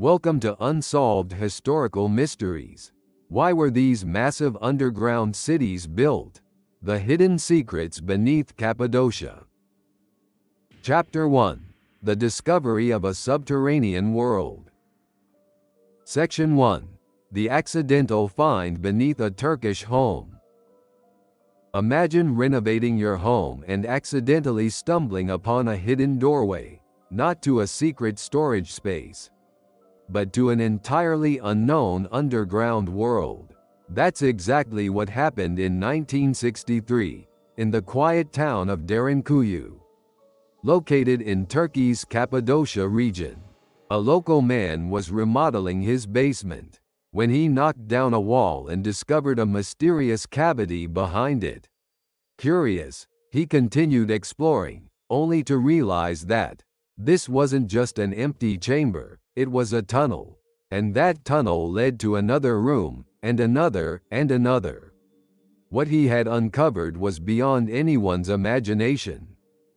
Welcome to Unsolved Historical Mysteries. Why were these massive underground cities built? The hidden secrets beneath Cappadocia. Chapter 1. The discovery of a subterranean world. Section 1. The accidental find beneath a Turkish home. Imagine renovating your home and accidentally stumbling upon a hidden doorway, not to a secret storage space, but to an entirely unknown underground world. That's exactly what happened in 1963, in the quiet town of Derinkuyu. Located in Turkey's Cappadocia region, a local man was remodeling his basement when he knocked down a wall and discovered a mysterious cavity behind it. Curious, he continued exploring, only to realize that this wasn't just an empty chamber, it was a tunnel, and that tunnel led to another room, and another, and another. What he had uncovered was beyond anyone's imagination.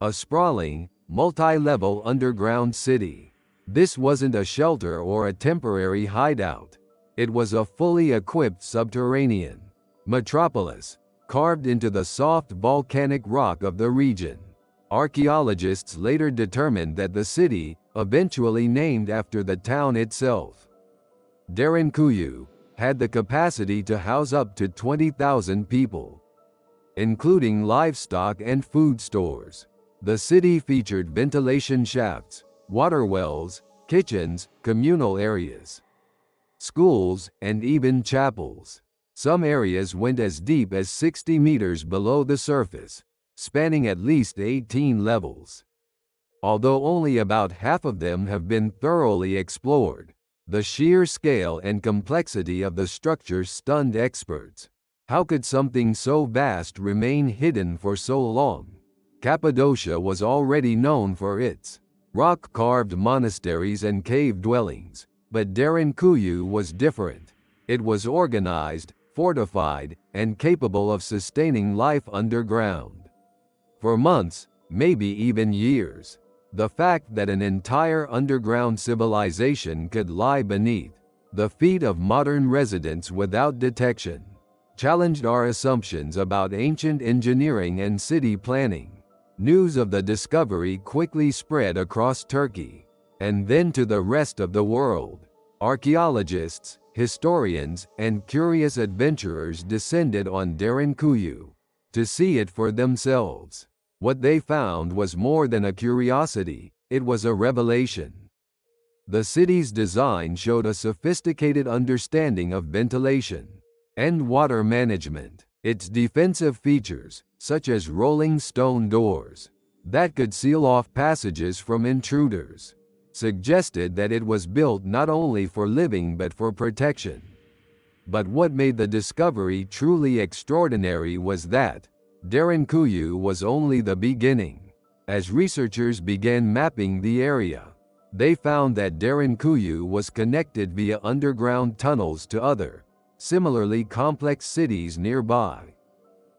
A sprawling, multi-level underground city. This wasn't a shelter or a temporary hideout. It was a fully equipped subterranean metropolis, carved into the soft volcanic rock of the region. Archaeologists later determined that the city, eventually named after the town itself, Derinkuyu, had the capacity to house up to 20,000 people, including livestock and food stores. The city featured ventilation shafts, water wells, kitchens, communal areas, schools, and even chapels. Some areas went as deep as 60 meters below the surface, spanning at least 18 levels. Although only about half of them have been thoroughly explored, the sheer scale and complexity of the structure stunned experts. How could something so vast remain hidden for so long? Cappadocia was already known for its rock-carved monasteries and cave dwellings, but Derinkuyu was different. It was organized, fortified, and capable of sustaining life underground. For months, maybe even years. The fact that an entire underground civilization could lie beneath the feet of modern residents without detection challenged our assumptions about ancient engineering and city planning. News of the discovery quickly spread across Turkey, and then to the rest of the world. Archaeologists, historians, and curious adventurers descended on Derinkuyu to see it for themselves. What they found was more than a curiosity, it was a revelation. The city's design showed a sophisticated understanding of ventilation and water management. Its defensive features, such as rolling stone doors that could seal off passages from intruders, suggested that it was built not only for living but for protection. But what made the discovery truly extraordinary was that Derinkuyu was only the beginning. As researchers began mapping the area, they found that Derinkuyu was connected via underground tunnels to other, similarly complex cities nearby.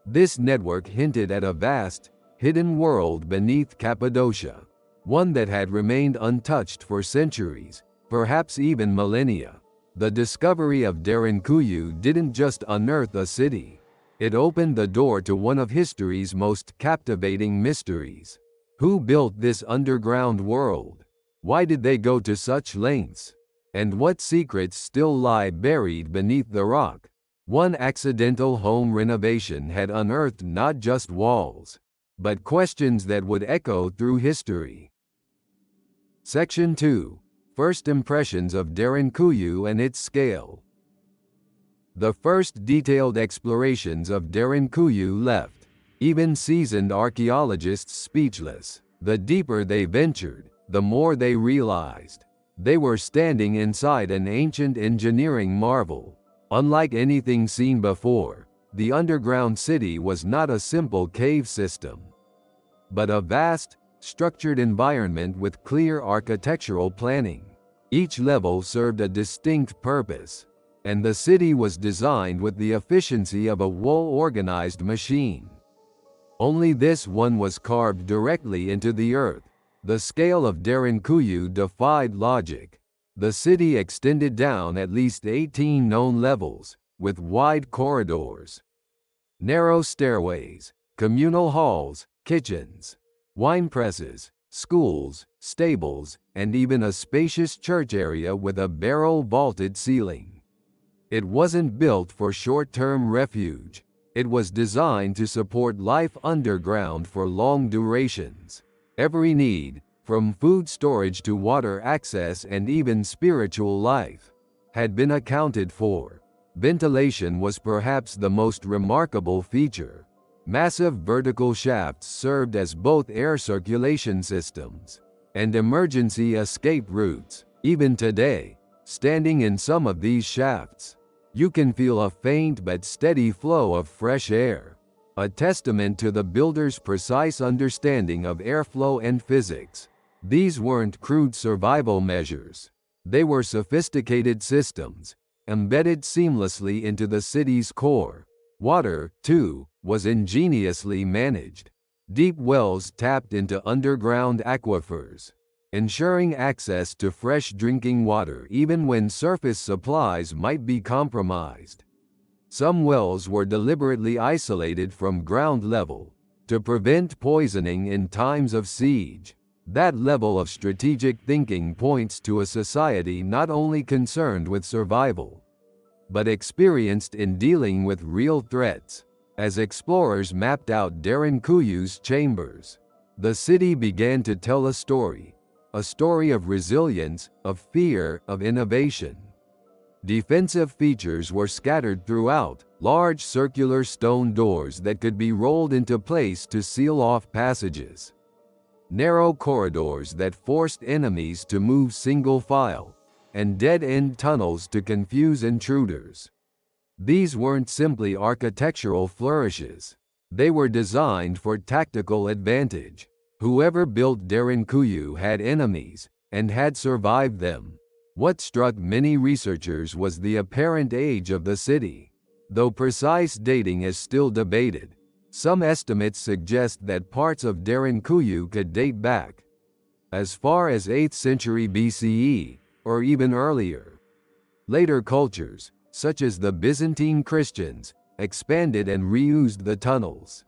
This network hinted at a vast, hidden world beneath Cappadocia, one that had remained untouched for centuries, perhaps even millennia. The discovery of Derinkuyu didn't just unearth a city. It opened the door to one of history's most captivating mysteries. Who built this underground world? Why did they go to such lengths? And what secrets still lie buried beneath the rock? One accidental home renovation had unearthed not just walls, but questions that would echo through history. Section 2. First impressions of Derinkuyu and its scale. The first detailed explorations of Derinkuyu left even seasoned archaeologists speechless. The deeper they ventured, the more they realized they were standing inside an ancient engineering marvel. Unlike anything seen before, the underground city was not a simple cave system, but a vast, structured environment with clear architectural planning. Each level served a distinct purpose, and the city was designed with the efficiency of a well-organized machine. Only this one was carved directly into the earth. The scale of Derinkuyu defied logic. The city extended down at least 18 known levels, with wide corridors, narrow stairways, communal halls, kitchens, wine presses, schools, stables, and even a spacious church area with a barrel-vaulted ceiling. It wasn't built for short-term refuge. It was designed to support life underground for long durations. Every need, from food storage to water access and even spiritual life, had been accounted for. Ventilation was perhaps the most remarkable feature. Massive vertical shafts served as both air circulation systems and emergency escape routes. Even today, standing in some of these shafts, you can feel a faint but steady flow of fresh air, a testament to the builders' precise understanding of airflow and physics. These weren't crude survival measures. They were sophisticated systems, embedded seamlessly into the city's core. Water, too, was ingeniously managed. Deep wells tapped into underground aquifers, ensuring access to fresh drinking water even when surface supplies might be compromised. Some wells were deliberately isolated from ground level to prevent poisoning in times of siege. That level of strategic thinking points to a society not only concerned with survival, but experienced in dealing with real threats. As explorers mapped out Derinkuyu's chambers, the city began to tell a story of resilience, of fear, of innovation. Defensive features were scattered throughout, large circular stone doors that could be rolled into place to seal off passages, narrow corridors that forced enemies to move single file, and dead-end tunnels to confuse intruders. These weren't simply architectural flourishes. They were designed for tactical advantage. Whoever built Derinkuyu had enemies, and had survived them. What struck many researchers was the apparent age of the city. Though precise dating is still debated, some estimates suggest that parts of Derinkuyu could date back as far as 8th century BCE, or even earlier. Later cultures, such as the Byzantine Christians, expanded and reused the tunnels,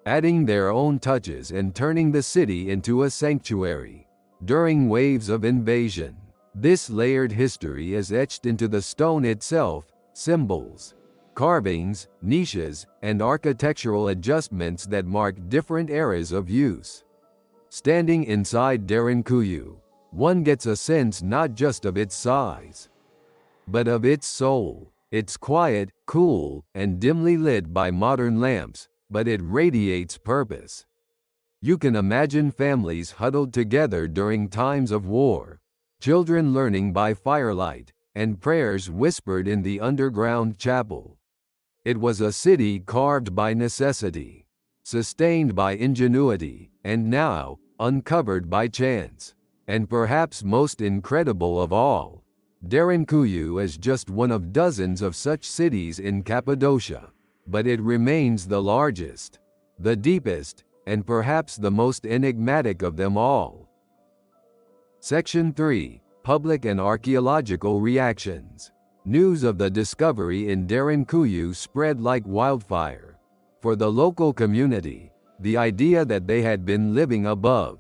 adding their own touches and turning the city into a sanctuary. During waves of invasion, this layered history is etched into the stone itself. Symbols, carvings, niches, and architectural adjustments that mark different eras of use. Standing inside Derinkuyu, one gets a sense not just of its size, but of its soul. It's quiet, cool, and dimly lit by modern lamps, but it radiates purpose. You can imagine families huddled together during times of war, children learning by firelight, and prayers whispered in the underground chapel. It was a city carved by necessity, sustained by ingenuity, and now, uncovered by chance. And perhaps most incredible of all, Derinkuyu is just one of dozens of such cities in Cappadocia. But it remains the largest, the deepest, and perhaps the most enigmatic of them all. Section 3. Public and Archaeological Reactions. News of the discovery in Derinkuyu spread like wildfire. For the local community, the idea that they had been living above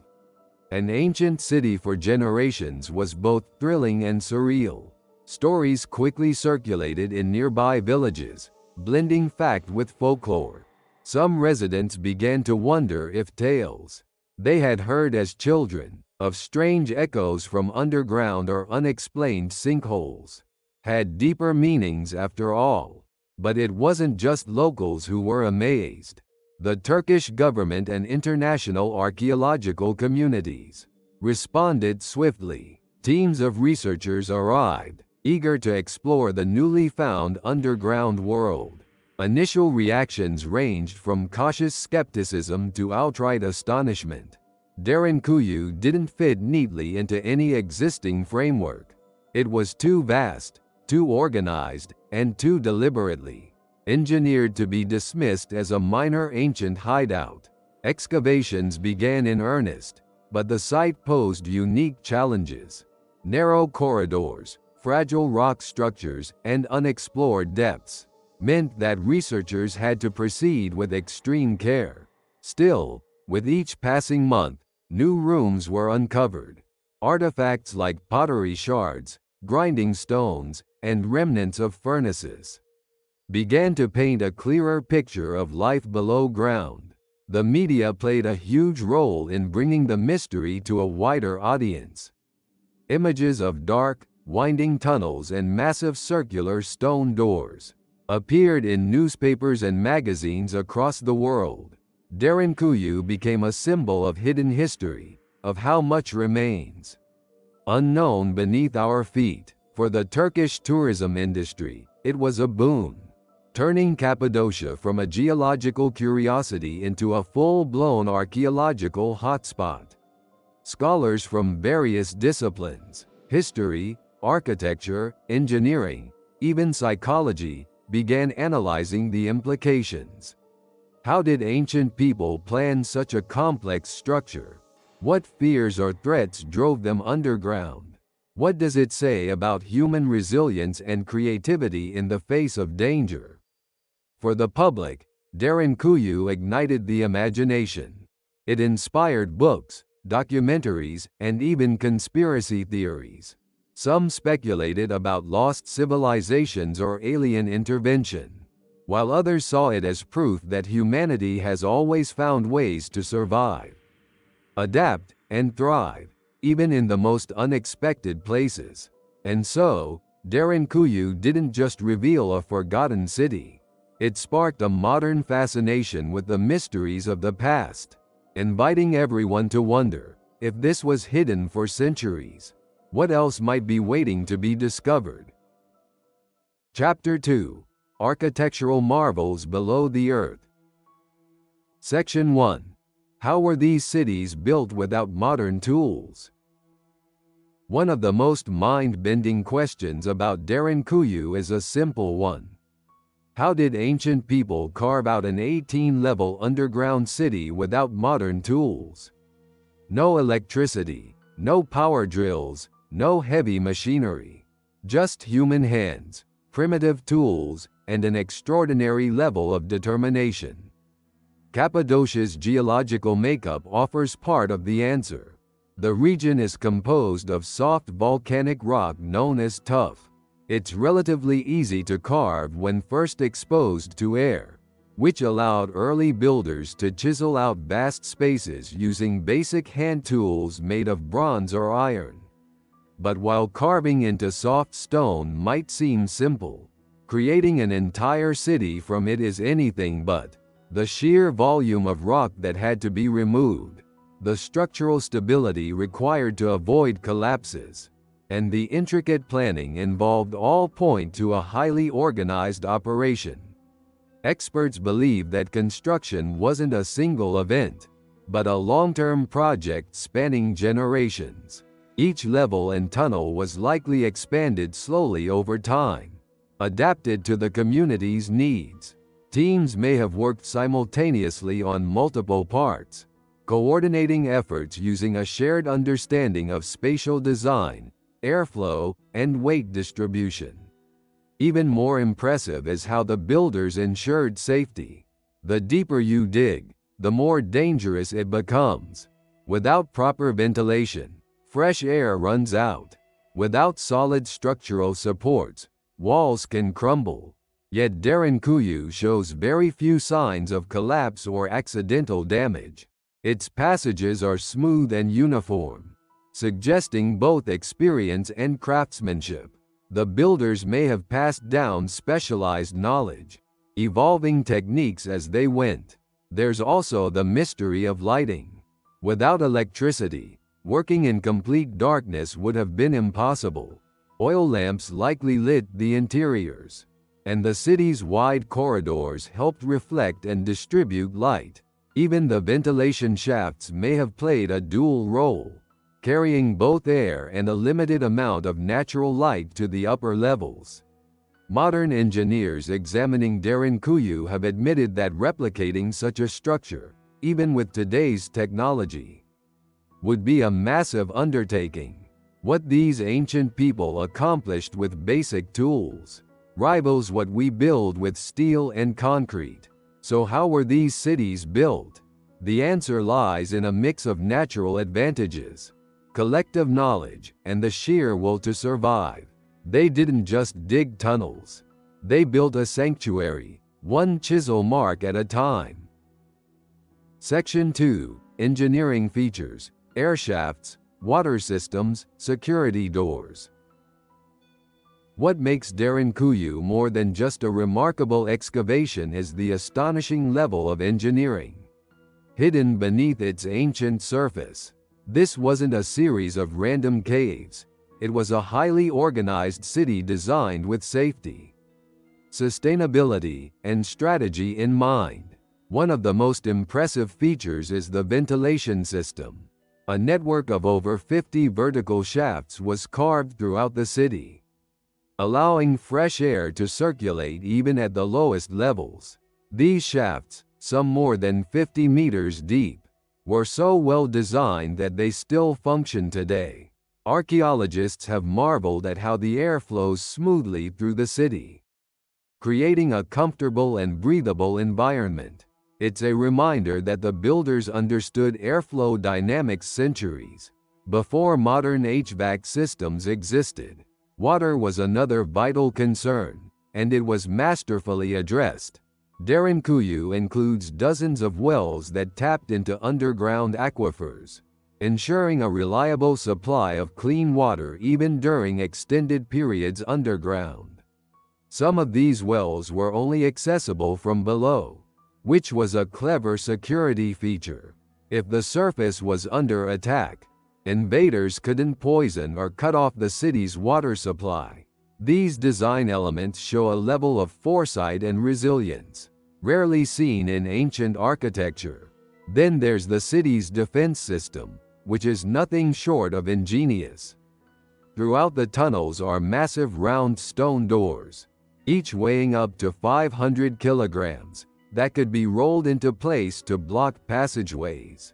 an ancient city for generations was both thrilling and surreal. Stories quickly circulated in nearby villages, blending fact with folklore. Some residents began to wonder if tales they had heard as children, of strange echoes from underground or unexplained sinkholes, had deeper meanings after all. But it wasn't just locals who were amazed. The Turkish government and international archaeological communities responded swiftly. Teams of researchers arrived, eager to explore the newly found underground world. Initial reactions ranged from cautious skepticism to outright astonishment. Derinkuyu didn't fit neatly into any existing framework. It was too vast, too organized, and too deliberately engineered to be dismissed as a minor ancient hideout. Excavations began in earnest, but the site posed unique challenges. Narrow corridors, fragile rock structures, and unexplored depths meant that researchers had to proceed with extreme care. Still, with each passing month, new rooms were uncovered. Artifacts like pottery shards, grinding stones, and remnants of furnaces began to paint a clearer picture of life below ground. The media played a huge role in bringing the mystery to a wider audience. Images of dark, winding tunnels and massive circular stone doors appeared in newspapers and magazines across the world. Derinkuyu became a symbol of hidden history, of how much remains unknown beneath our feet. For the Turkish tourism industry, it was a boon, turning Cappadocia from a geological curiosity into a full-blown archaeological hotspot. Scholars from various disciplines, history, architecture, engineering, even psychology, began analyzing the implications. How did ancient people plan such a complex structure? What fears or threats drove them underground? What does it say about human resilience and creativity in the face of danger? For the public, Derinkuyu ignited the imagination. It inspired books, documentaries, and even conspiracy theories. Some speculated about lost civilizations or alien intervention, while others saw it as proof that humanity has always found ways to survive, adapt, and thrive, even in the most unexpected places. And so, Derinkuyu didn't just reveal a forgotten city. It sparked a modern fascination with the mysteries of the past, inviting everyone to wonder, if this was hidden for centuries, what else might be waiting to be discovered? Chapter 2: Architectural Marvels Below the Earth. Section 1: How were these cities built without modern tools? One of the most mind-bending questions about Derinkuyu is a simple one. How did ancient people carve out an 18-level underground city without modern tools? No electricity, no power drills, no heavy machinery. Just human hands, primitive tools, and an extraordinary level of determination. Cappadocia's geological makeup offers part of the answer. The region is composed of soft volcanic rock known as tuff. It's relatively easy to carve when first exposed to air, which allowed early builders to chisel out vast spaces using basic hand tools made of bronze or iron. But while carving into soft stone might seem simple, creating an entire city from it is anything but. The sheer volume of rock that had to be removed, the structural stability required to avoid collapses, and the intricate planning involved all point to a highly organized operation. Experts believe that construction wasn't a single event, but a long-term project spanning generations. Each level and tunnel was likely expanded slowly over time, adapted to the community's needs. Teams may have worked simultaneously on multiple parts, coordinating efforts using a shared understanding of spatial design, airflow, and weight distribution. Even more impressive is how the builders ensured safety. The deeper you dig, the more dangerous it becomes. Without proper ventilation, fresh air runs out. Without solid structural supports, walls can crumble. Yet Derinkuyu shows very few signs of collapse or accidental damage. Its passages are smooth and uniform, suggesting both experience and craftsmanship. The builders may have passed down specialized knowledge, evolving techniques as they went. There's also the mystery of lighting. Without electricity, working in complete darkness would have been impossible. Oil lamps likely lit the interiors, and the city's wide corridors helped reflect and distribute light. Even the ventilation shafts may have played a dual role, carrying both air and a limited amount of natural light to the upper levels. Modern engineers examining Derinkuyu have admitted that replicating such a structure, even with today's technology, would be a massive undertaking. What these ancient people accomplished with basic tools rivals what we build with steel and concrete. So how were these cities built? The answer lies in a mix of natural advantages, collective knowledge, and the sheer will to survive. They didn't just dig tunnels. They built a sanctuary, one chisel mark at a time. Section 2. Engineering features: air shafts, water systems, security doors. What makes Derinkuyu more than just a remarkable excavation is the astonishing level of engineering hidden beneath its ancient surface. This wasn't a series of random caves. It was a highly organized city designed with safety, sustainability, and strategy in mind. One of the most impressive features is the ventilation system. A network of over 50 vertical shafts was carved throughout the city, allowing fresh air to circulate even at the lowest levels. These shafts, some more than 50 meters deep, were so well designed that they still function today. Archaeologists have marveled at how the air flows smoothly through the city, creating a comfortable and breathable environment. It's a reminder that the builders understood airflow dynamics centuries before modern HVAC systems existed. Water was another vital concern, and it was masterfully addressed. Derinkuyu includes dozens of wells that tapped into underground aquifers, ensuring a reliable supply of clean water even during extended periods underground. Some of these wells were only accessible from below, which was a clever security feature. If the surface was under attack, invaders couldn't poison or cut off the city's water supply. These design elements show a level of foresight and resilience rarely seen in ancient architecture. Then there's the city's defense system, which is nothing short of ingenious. Throughout the tunnels are massive round stone doors, each weighing up to 500 kilograms, that could be rolled into place to block passageways.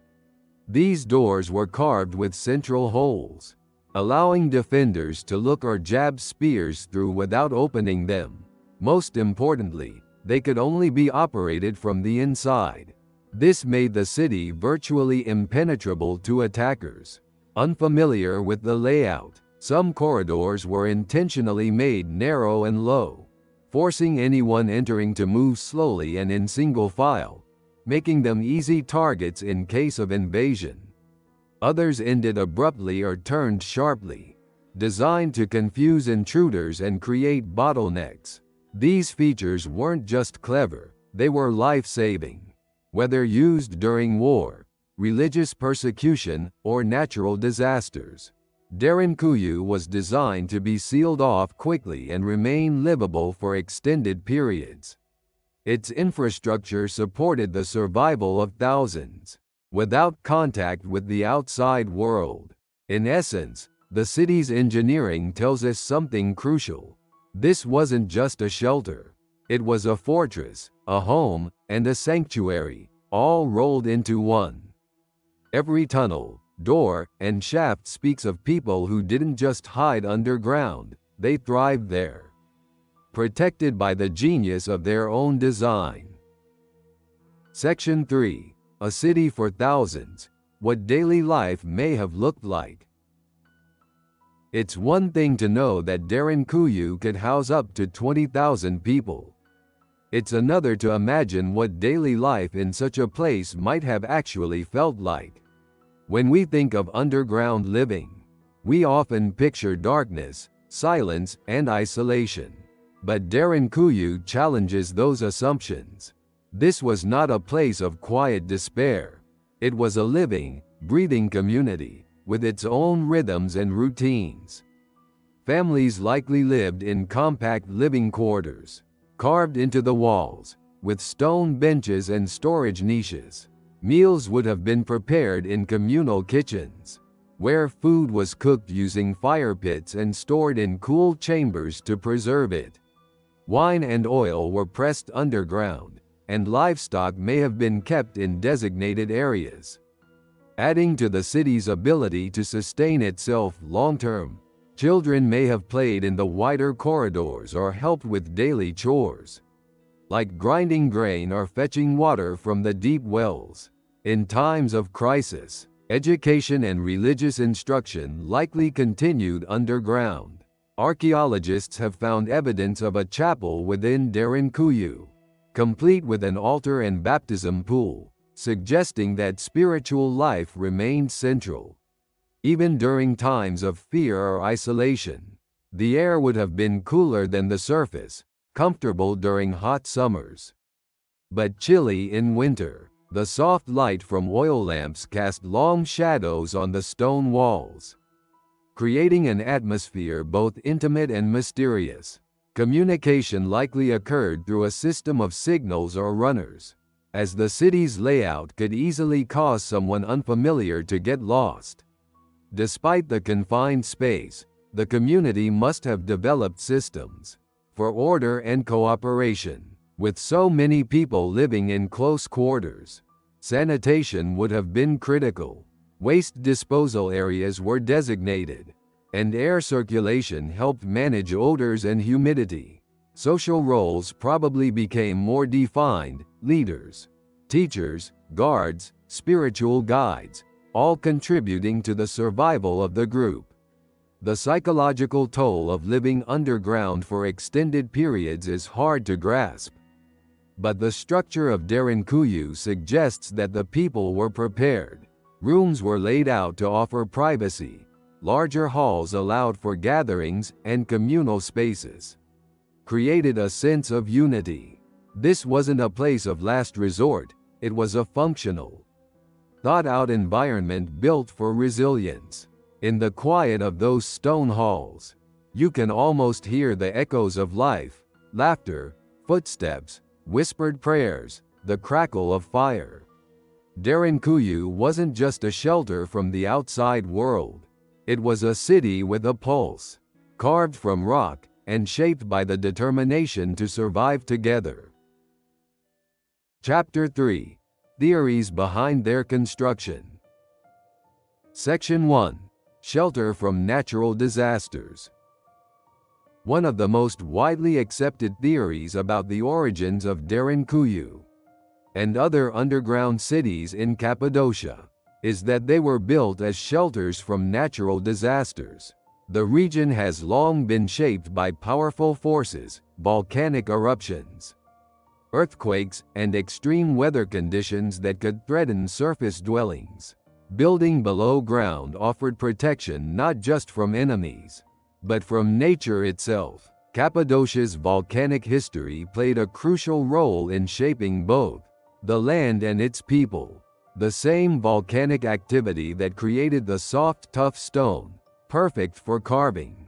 These doors were carved with central holes, allowing defenders to look or jab spears through without opening them. Most importantly, they could only be operated from the inside. This made the city virtually impenetrable to attackers. Unfamiliar with the layout, some corridors were intentionally made narrow and low, forcing anyone entering to move slowly and in single file, making them easy targets in case of invasion. Others ended abruptly or turned sharply, designed to confuse intruders and create bottlenecks. These features weren't just clever, they were life-saving. Whether used during war, religious persecution, or natural disasters, Derinkuyu was designed to be sealed off quickly and remain livable for extended periods. Its infrastructure supported the survival of thousands, without contact with the outside world. In essence, the city's engineering tells us something crucial. This wasn't just a shelter. It was a fortress, a home, and a sanctuary, all rolled into one. Every tunnel, door, and shaft speaks of people who didn't just hide underground, they thrived there, protected by the genius of their own design. Section 3. A city for thousands. What daily life may have looked like. It's one thing to know that Derinkuyu could house up to 20,000 people. It's another to imagine what daily life in such a place might have actually felt like. When we think of underground living, we often picture darkness, silence, and isolation. But Derinkuyu challenges those assumptions. This was not a place of quiet despair. It was a living, breathing community, with its own rhythms and routines. Families likely lived in compact living quarters, carved into the walls, with stone benches and storage niches. Meals would have been prepared in communal kitchens, where food was cooked using fire pits and stored in cool chambers to preserve it. Wine and oil were pressed underground, and livestock may have been kept in designated areas. adding to the city's ability to sustain itself long-term. Children may have played in the wider corridors or helped with daily chores, like grinding grain or fetching water from the deep wells. In times of crisis, education and religious instruction likely continued underground. Archaeologists have found evidence of a chapel within Derinkuyu, complete with an altar and baptism pool, suggesting that spiritual life remained central. Even during times of fear or isolation, the air would have been cooler than the surface, comfortable during hot summers, but chilly in winter. The soft light from oil lamps cast long shadows on the stone walls, creating an atmosphere both intimate and mysterious. Communication likely occurred through a system of signals or runners, as the city's layout could easily cause someone unfamiliar to get lost. Despite the confined space, the community must have developed systems for order and cooperation. With so many people living in close quarters, sanitation would have been critical. Waste disposal areas were designated, and air circulation helped manage odors and humidity. Social roles probably became more defined: leaders, teachers, guards, spiritual guides, all contributing to the survival of the group. The psychological toll of living underground for extended periods is hard to grasp, but the structure of Derinkuyu suggests that the people were prepared. Rooms were laid out to offer privacy. Larger halls allowed for gatherings, and communal spaces created a sense of unity. This wasn't a place of last resort, it was a functional, thought-out environment built for resilience. In the quiet of those stone halls, you can almost hear the echoes of life: laughter, footsteps, whispered prayers, the crackle of fire. Derinkuyu wasn't just a shelter from the outside world. It was a city with a pulse, carved from rock and shaped by the determination to survive together. Chapter 3: Theories behind their construction. Section 1: Shelter from natural disasters. One of the most widely accepted theories about the origins of Derinkuyu and other underground cities in Cappadocia is that they were built as shelters from natural disasters. The region has long been shaped by powerful forces: volcanic eruptions, earthquakes, and extreme weather conditions that could threaten surface dwellings. Building below ground offered protection not just from enemies, but from nature itself. Cappadocia's volcanic history played a crucial role in shaping both the land and its people. The same volcanic activity that created the soft, tough stone, perfect for carving,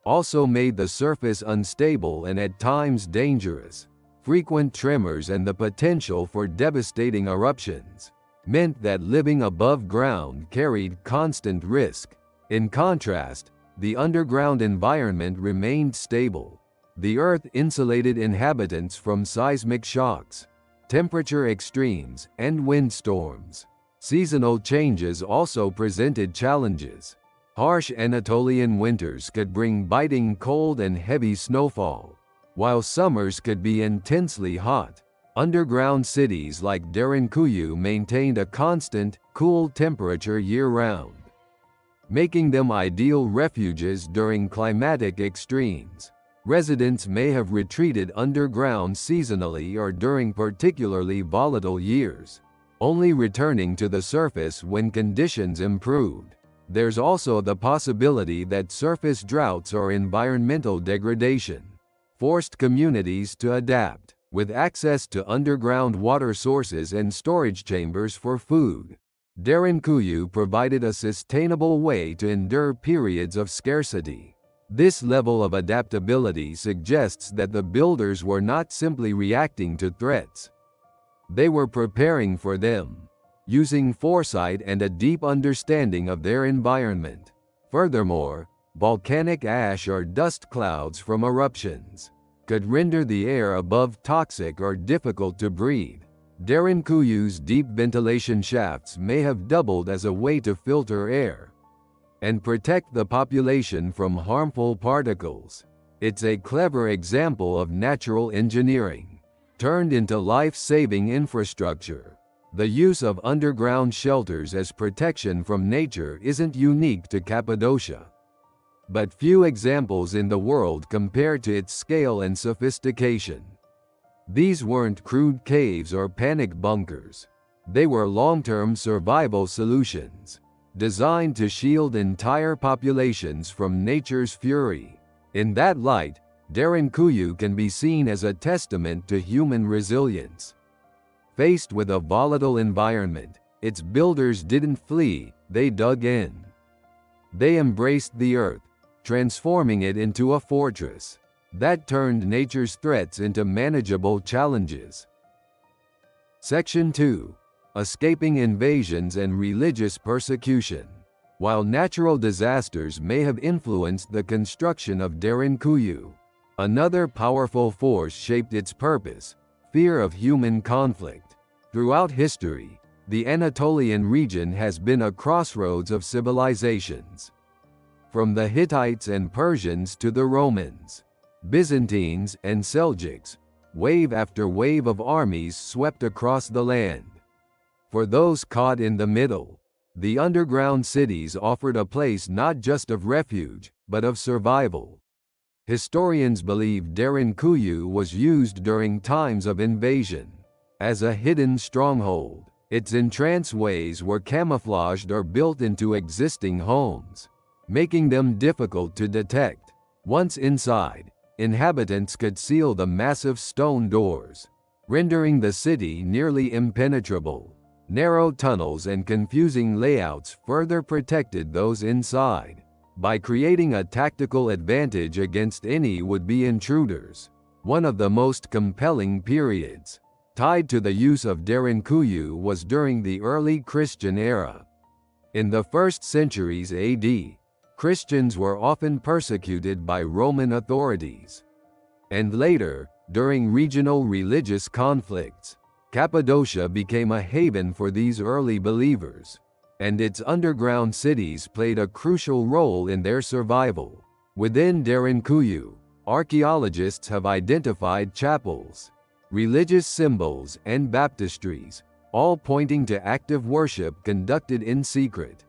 also made the surface unstable and at times dangerous. Frequent tremors and the potential for devastating eruptions meant that living above ground carried constant risk. In contrast, the underground environment remained stable. The earth insulated inhabitants from seismic shocks, temperature extremes, and windstorms. Seasonal changes also presented challenges. Harsh Anatolian winters could bring biting cold and heavy snowfall, while summers could be intensely hot. Underground cities like Derinkuyu maintained a constant, cool temperature year-round, making them ideal refuges during climatic extremes. Residents may have retreated underground seasonally or during particularly volatile years, only returning to the surface when conditions improved. There's also the possibility that surface droughts or environmental degradation forced communities to adapt. With access to underground water sources and storage chambers for food, Derinkuyu provided a sustainable way to endure periods of scarcity. This level of adaptability suggests that the builders were not simply reacting to threats. They were preparing for them, using foresight and a deep understanding of their environment. Furthermore, volcanic ash or dust clouds from eruptions could render the air above toxic or difficult to breathe. Derinkuyu's deep ventilation shafts may have doubled as a way to filter air and protect the population from harmful particles. It's a clever example of natural engineering turned into life-saving infrastructure. The use of underground shelters as protection from nature isn't unique to Cappadocia, but few examples in the world compare to its scale and sophistication. These weren't crude caves or panic bunkers. They were long-term survival solutions, designed to shield entire populations from nature's fury. In that light, Derinkuyu can be seen as a testament to human resilience. Faced with a volatile environment, its builders didn't flee, they dug in. They embraced the earth, transforming it into a fortress that turned nature's threats into manageable challenges. Section 2. Escaping invasions and religious persecution. While natural disasters may have influenced the construction of Derinkuyu, another powerful force shaped its purpose: fear of human conflict. Throughout history, the Anatolian region has been a crossroads of civilizations. From the Hittites and Persians to the Romans, Byzantines, and Seljuks, wave after wave of armies swept across the land. For those caught in the middle, the underground cities offered a place not just of refuge, but of survival. Historians believe Derinkuyu was used during times of invasion as a hidden stronghold. Its entranceways were camouflaged or built into existing homes, making them difficult to detect. Once inside, inhabitants could seal the massive stone doors, rendering the city nearly impenetrable. Narrow tunnels and confusing layouts further protected those inside, by creating a tactical advantage against any would-be intruders. One of the most compelling periods tied to the use of Derinkuyu was during the early Christian era. In the 1st centuries AD, Christians were often persecuted by Roman authorities. And later, during regional religious conflicts, Cappadocia became a haven for these early believers, and its underground cities played a crucial role in their survival. Within Derinkuyu, archaeologists have identified chapels, religious symbols, and baptistries, all pointing to active worship conducted in secret.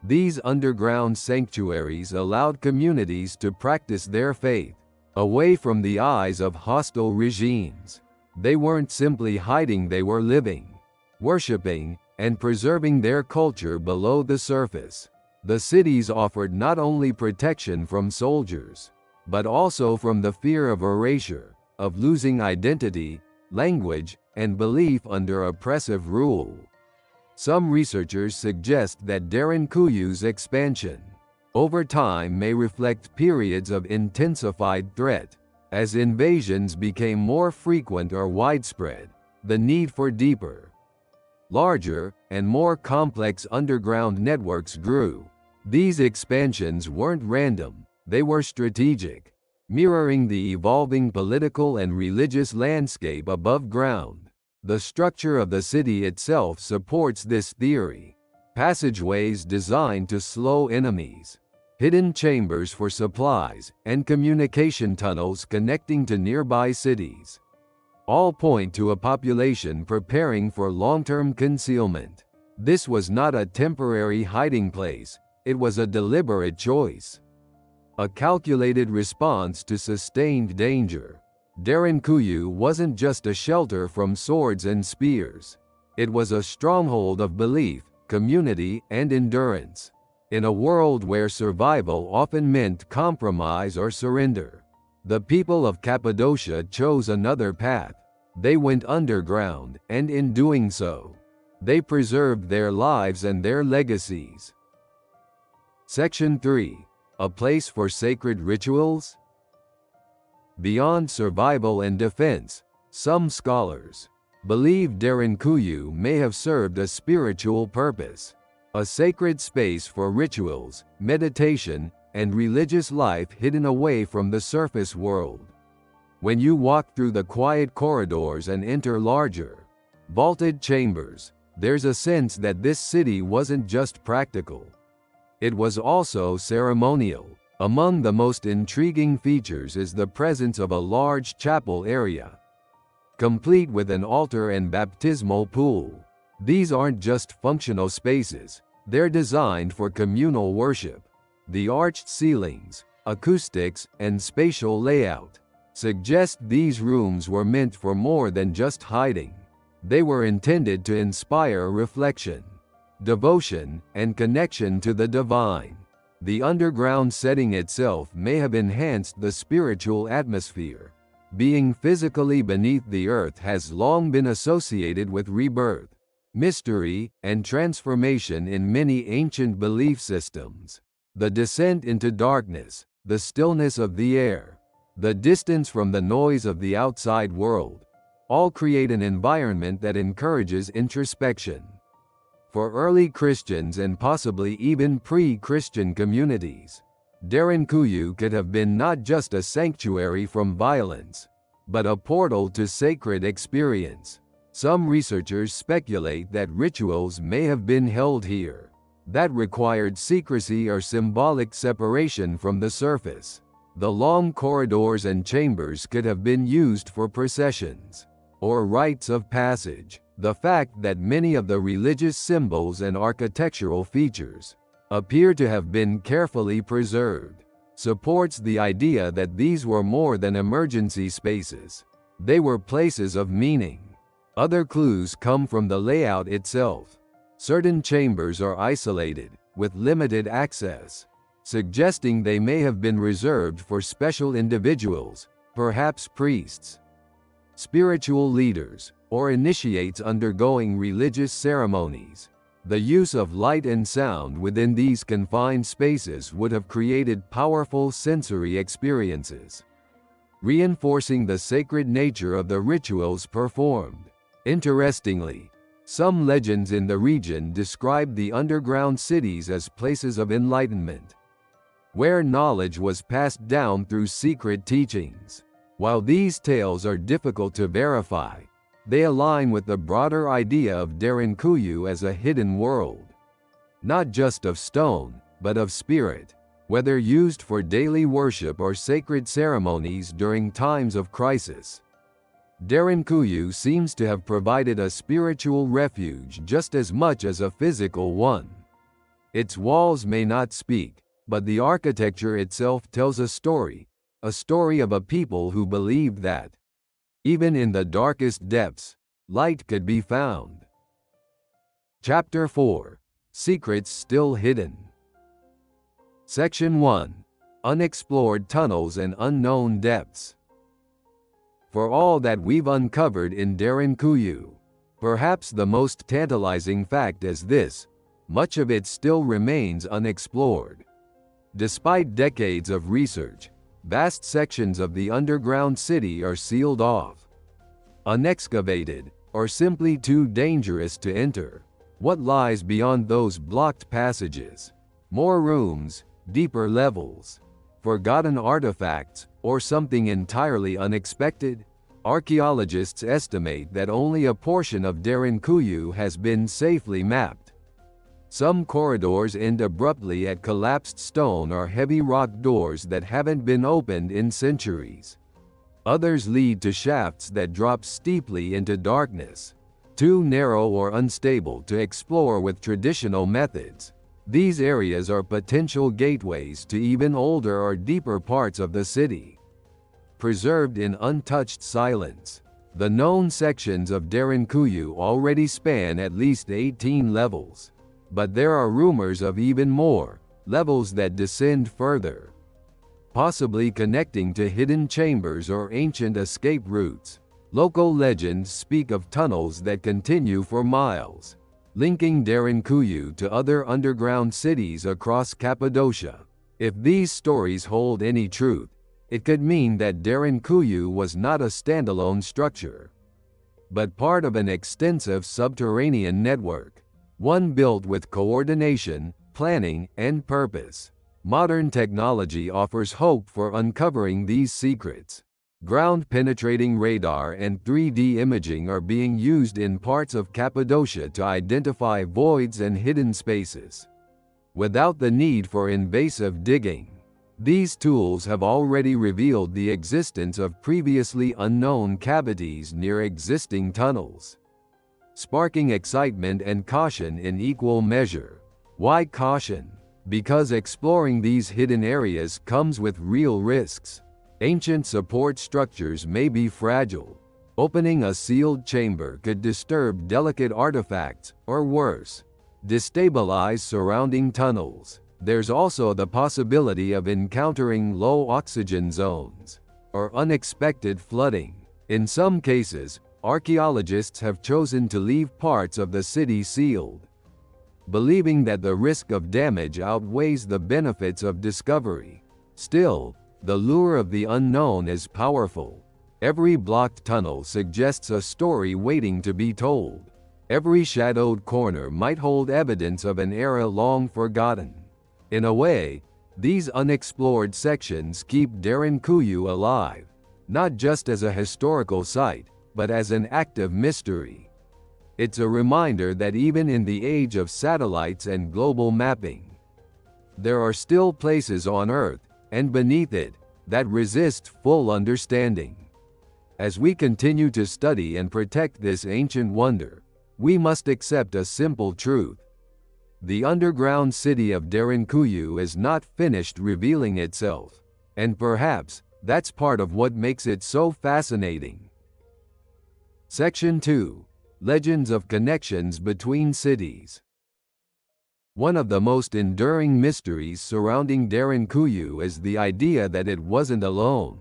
These underground sanctuaries allowed communities to practice their faith away from the eyes of hostile regimes. They weren't simply hiding, they were living, worshiping, and preserving their culture below the surface. The cities offered not only protection from soldiers, but also from the fear of erasure, of losing identity, language, and belief under oppressive rule. Some researchers suggest that Derinkuyu's expansion over time may reflect periods of intensified threat. As invasions became more frequent or widespread, the need for deeper, larger, and more complex underground networks grew. These expansions weren't random, they were strategic, mirroring the evolving political and religious landscape above ground. The structure of the city itself supports this theory. Passageways designed to slow enemies, hidden chambers for supplies, and communication tunnels connecting to nearby cities all point to a population preparing for long-term concealment. This was not a temporary hiding place, it was a deliberate choice, a calculated response to sustained danger. Derinkuyu wasn't just a shelter from swords and spears. It was a stronghold of belief, community, and endurance. In a world where survival often meant compromise or surrender, the people of Cappadocia chose another path. They went underground, and in doing so, they preserved their lives and their legacies. Section 3. A place for sacred rituals? Beyond survival and defense, some scholars believe Derinkuyu may have served a spiritual purpose, a sacred space for rituals, meditation, and religious life hidden away from the surface world. When you walk through the quiet corridors and enter larger, Vaulted chambers. There's a sense that this city wasn't just practical. It was also ceremonial. Among the most intriguing features is the presence of a large chapel area, complete with an altar and baptismal pool. These aren't just functional spaces, they're designed for communal worship. The arched ceilings, acoustics, and spatial layout suggest these rooms were meant for more than just hiding. They were intended to inspire reflection, devotion, and connection to the divine. The underground setting itself may have enhanced the spiritual atmosphere. Being physically beneath the earth has long been associated with rebirth, mystery, and transformation in many ancient belief systems. The descent into darkness, the stillness of the air, the distance from the noise of the outside world, all create an environment that encourages introspection. For early Christians and possibly even pre-Christian communities, Derinkuyu could have been not just a sanctuary from violence, but a portal to sacred experience. Some researchers speculate that rituals may have been held here that required secrecy or symbolic separation from the surface. The long corridors and chambers could have been used for processions or rites of passage. The fact that many of the religious symbols and architectural features appear to have been carefully preserved supports the idea that these were more than emergency spaces. They were places of meaning. Other clues come from the layout itself. Certain chambers are isolated, with limited access, suggesting they may have been reserved for special individuals, perhaps priests, spiritual leaders, or initiates undergoing religious ceremonies. The use of light and sound within these confined spaces would have created powerful sensory experiences, reinforcing the sacred nature of the rituals performed. Interestingly, some legends in the region describe the underground cities as places of enlightenment, where knowledge was passed down through secret teachings. While these tales are difficult to verify, they align with the broader idea of Derinkuyu as a hidden world, not just of stone, but of spirit, whether used for daily worship or sacred ceremonies during times of crisis. Derinkuyu seems to have provided a spiritual refuge just as much as a physical one. Its walls may not speak, but the architecture itself tells a story of a people who believed that, even in the darkest depths, light could be found. Chapter 4. Secrets Still Hidden. Section 1. Unexplored Tunnels and Unknown Depths. For all that we've uncovered in Derinkuyu, perhaps the most tantalizing fact is this: much of it still remains unexplored. Despite decades of research, vast sections of the underground city are sealed off, unexcavated, or simply too dangerous to enter. What lies beyond those blocked passages? More rooms, deeper levels, forgotten artifacts, or something entirely unexpected? Archaeologists estimate that only a portion of Derinkuyu has been safely mapped. Some corridors end abruptly at collapsed stone or heavy rock doors that haven't been opened in centuries. Others lead to shafts that drop steeply into darkness, too narrow or unstable to explore with traditional methods. These areas are potential gateways to even older or deeper parts of the city, preserved in untouched silence. The known sections of Derinkuyu already span at least 18 levels, but there are rumors of even more levels that descend further, possibly connecting to hidden chambers or ancient escape routes. Local legends speak of tunnels that continue for miles, linking Derinkuyu to other underground cities across Cappadocia. If these stories hold any truth, it could mean that Derinkuyu was not a standalone structure, but part of an extensive subterranean network, one built with coordination, planning, and purpose. Modern technology offers hope for uncovering these secrets. Ground-penetrating radar and 3D imaging are being used in parts of Cappadocia to identify voids and hidden spaces. Without the need for invasive digging, these tools have already revealed the existence of previously unknown cavities near existing tunnels, sparking excitement and caution in equal measure. Why caution? Because exploring these hidden areas comes with real risks. Ancient support structures may be fragile. Opening a sealed chamber could disturb delicate artifacts, or worse, destabilize surrounding tunnels. There's also the possibility of encountering low oxygen zones, or unexpected flooding. In some cases, archaeologists have chosen to leave parts of the city sealed, believing that the risk of damage outweighs the benefits of discovery. Still, the lure of the unknown is powerful. Every blocked tunnel suggests a story waiting to be told. Every shadowed corner might hold evidence of an era long forgotten. In a way, these unexplored sections keep Derinkuyu alive, not just as a historical site, but as an active mystery. It's a reminder that even in the age of satellites and global mapping, there are still places on Earth, and beneath it, that resist full understanding. As we continue to study and protect this ancient wonder, we must accept a simple truth. The underground city of Derinkuyu is not finished revealing itself, and perhaps that's part of what makes it so fascinating. Section 2. Legends of connections between cities. One of the most enduring mysteries surrounding Derinkuyu is the idea that it wasn't alone.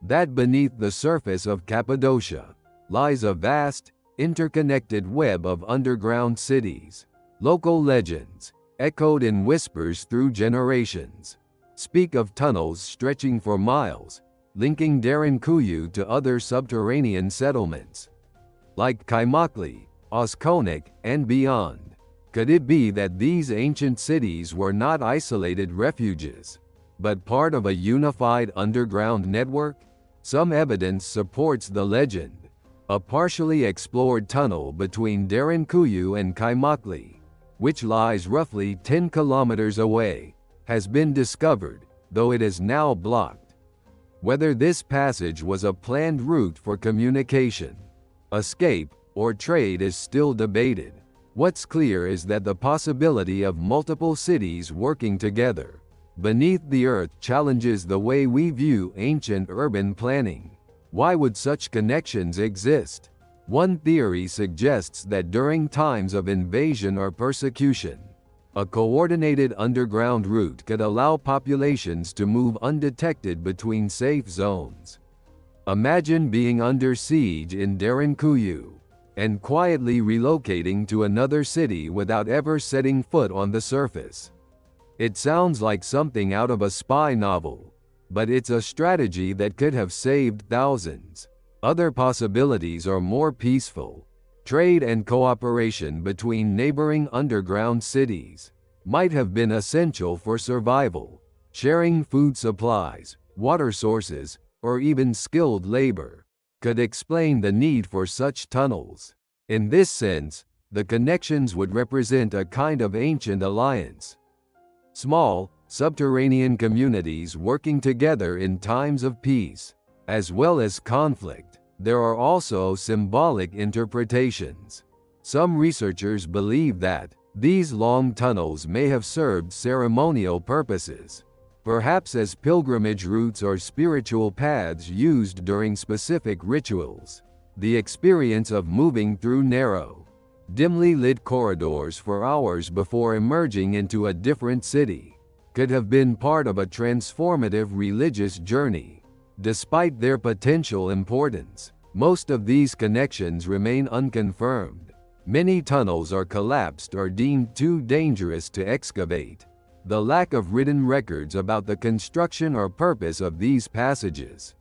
That beneath the surface of Cappadocia lies a vast, interconnected web of underground cities. Local legends, echoed in whispers through generations, speak of tunnels stretching for miles, linking Derinkuyu to other subterranean settlements, like Kaimakli, Oskonik, and beyond. Could it be that these ancient cities were not isolated refuges, but part of a unified underground network? Some evidence supports the legend. A partially explored tunnel between Derinkuyu and Kaimakli, which lies roughly 10 kilometers away, has been discovered, though it is now blocked. Whether this passage was a planned route for communication, escape, or trade is still debated. What's clear is that the possibility of multiple cities working together beneath the earth challenges the way we view ancient urban planning. Why would such connections exist? One theory suggests that during times of invasion or persecution, a coordinated underground route could allow populations to move undetected between safe zones. Imagine being under siege in Derinkuyu and quietly relocating to another city without ever setting foot on the surface. It sounds like something out of a spy novel, but it's a strategy that could have saved thousands. Other possibilities are more peaceful. Trade and cooperation between neighboring underground cities might have been essential for survival. Sharing food supplies, water sources, or even skilled labor could explain the need for such tunnels. In this sense, the connections would represent a kind of ancient alliance. Small, subterranean communities working together in times of peace, as well as conflict. There are also symbolic interpretations. Some researchers believe that these long tunnels may have served ceremonial purposes, perhaps as pilgrimage routes or spiritual paths used during specific rituals. The experience of moving through narrow, dimly lit corridors for hours before emerging into a different city could have been part of a transformative religious journey. Despite their potential importance, most of these connections remain unconfirmed. Many tunnels are collapsed or deemed too dangerous to excavate. The lack of written records about the construction or purpose of these passages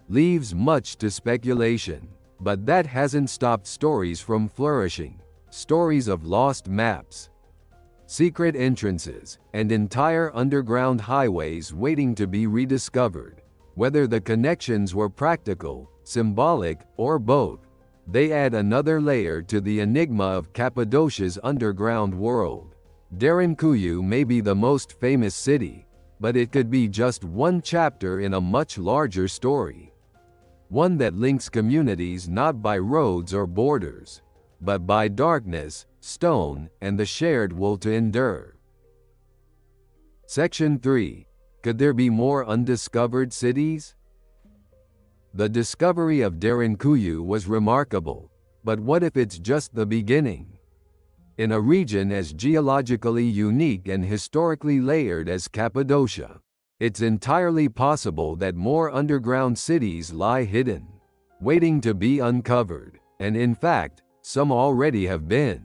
leaves much to speculation. But that hasn't stopped stories from flourishing. Stories of lost maps, secret entrances, and entire underground highways waiting to be rediscovered. Whether the connections were practical, symbolic, or both, they add another layer to the enigma of Cappadocia's underground world. Derinkuyu may be the most famous city, but it could be just one chapter in a much larger story. One that links communities not by roads or borders, but by darkness, stone, and the shared will to endure. Section 3. Could there be more undiscovered cities? The discovery of Derinkuyu was remarkable, but what if it's just the beginning? In a region as geologically unique and historically layered as Cappadocia, it's entirely possible that more underground cities lie hidden, waiting to be uncovered, and in fact, some already have been.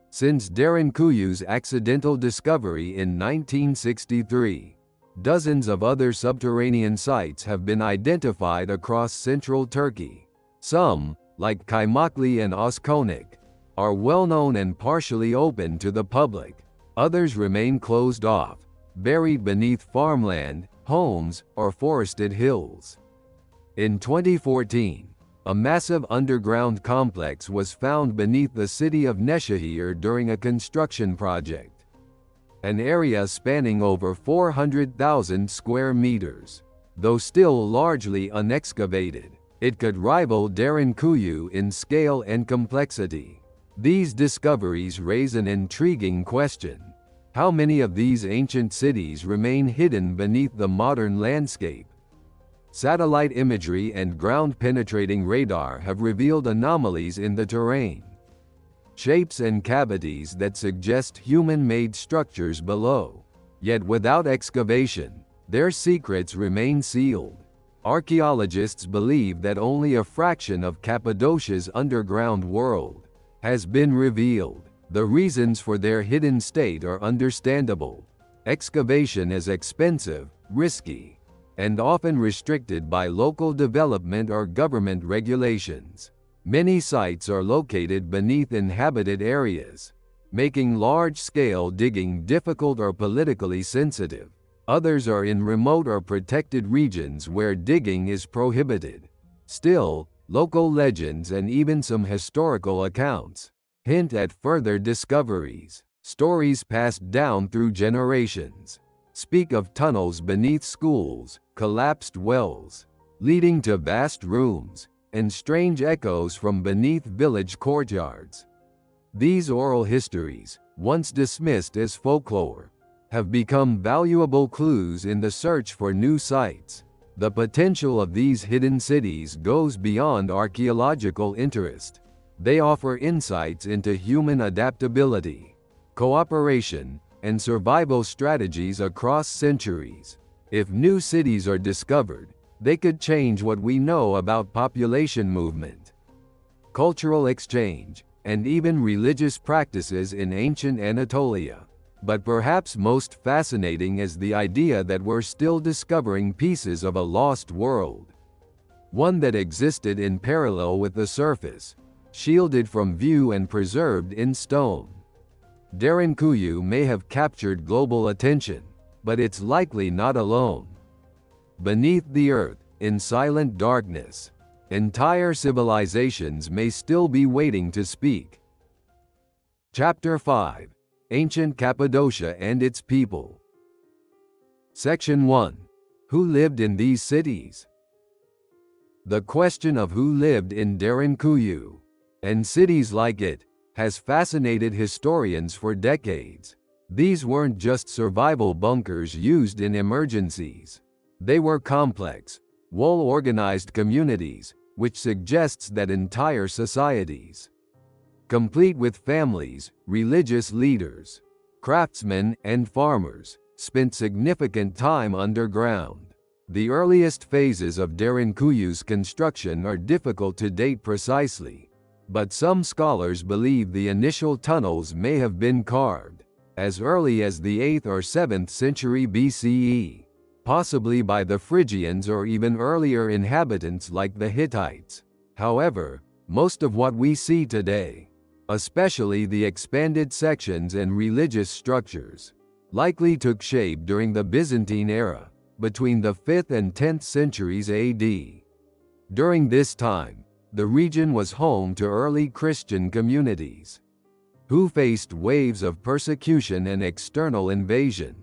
Since Derinkuyu's accidental discovery in 1963, dozens of other subterranean sites have been identified across central Turkey. Some, like Kaymakli and Oskonik, are well-known and partially open to the public. Others remain closed off, buried beneath farmland, homes, or forested hills. In 2014, a massive underground complex was found beneath the city of Neshehir during a construction project. An area spanning over 400,000 square meters. Though still largely unexcavated, it could rival Derinkuyu in scale and complexity. These discoveries raise an intriguing question. How many of these ancient cities remain hidden beneath the modern landscape? Satellite imagery and ground-penetrating radar have revealed anomalies in the terrain, shapes and cavities that suggest human-made structures below. Yet without excavation, their secrets remain sealed. Archaeologists believe that only a fraction of Cappadocia's underground world has been revealed. The reasons for their hidden state are understandable. Excavation is expensive, risky, and often restricted by local development or government regulations. Many sites are located beneath inhabited areas, making large-scale digging difficult or politically sensitive. Others are in remote or protected regions where digging is prohibited. Still, local legends and even some historical accounts hint at further discoveries. Stories passed down through generations speak of tunnels beneath schools, collapsed wells, leading to vast rooms, and strange echoes from beneath village courtyards. These oral histories, once dismissed as folklore, have become valuable clues in the search for new sites. The potential of these hidden cities goes beyond archaeological interest. They offer insights into human adaptability, cooperation, and survival strategies across centuries. If new cities are discovered, they could change what we know about population movement, cultural exchange, and even religious practices in ancient Anatolia. But perhaps most fascinating is the idea that we're still discovering pieces of a lost world. One that existed in parallel with the surface, shielded from view and preserved in stone. Derinkuyu may have captured global attention, but it's likely not alone. Beneath the earth, in silent darkness, entire civilizations may still be waiting to speak. Chapter 5. Ancient Cappadocia and its people. Section 1. Who lived in these cities? The question of who lived in Derinkuyu, and cities like it, has fascinated historians for decades. These weren't just survival bunkers used in emergencies. They were complex, well-organized communities, which suggests that entire societies, complete with families, religious leaders, craftsmen, and farmers, spent significant time underground. The earliest phases of Derinkuyu's construction are difficult to date precisely, but some scholars believe the initial tunnels may have been carved as early as the 8th or 7th century BCE, possibly by the Phrygians or even earlier inhabitants like the Hittites. However, most of what we see today, especially the expanded sections and religious structures, likely took shape during the Byzantine era. between the 5th and 10th centuries AD. During this time, the region was home to early Christian communities who faced waves of persecution and external invasion.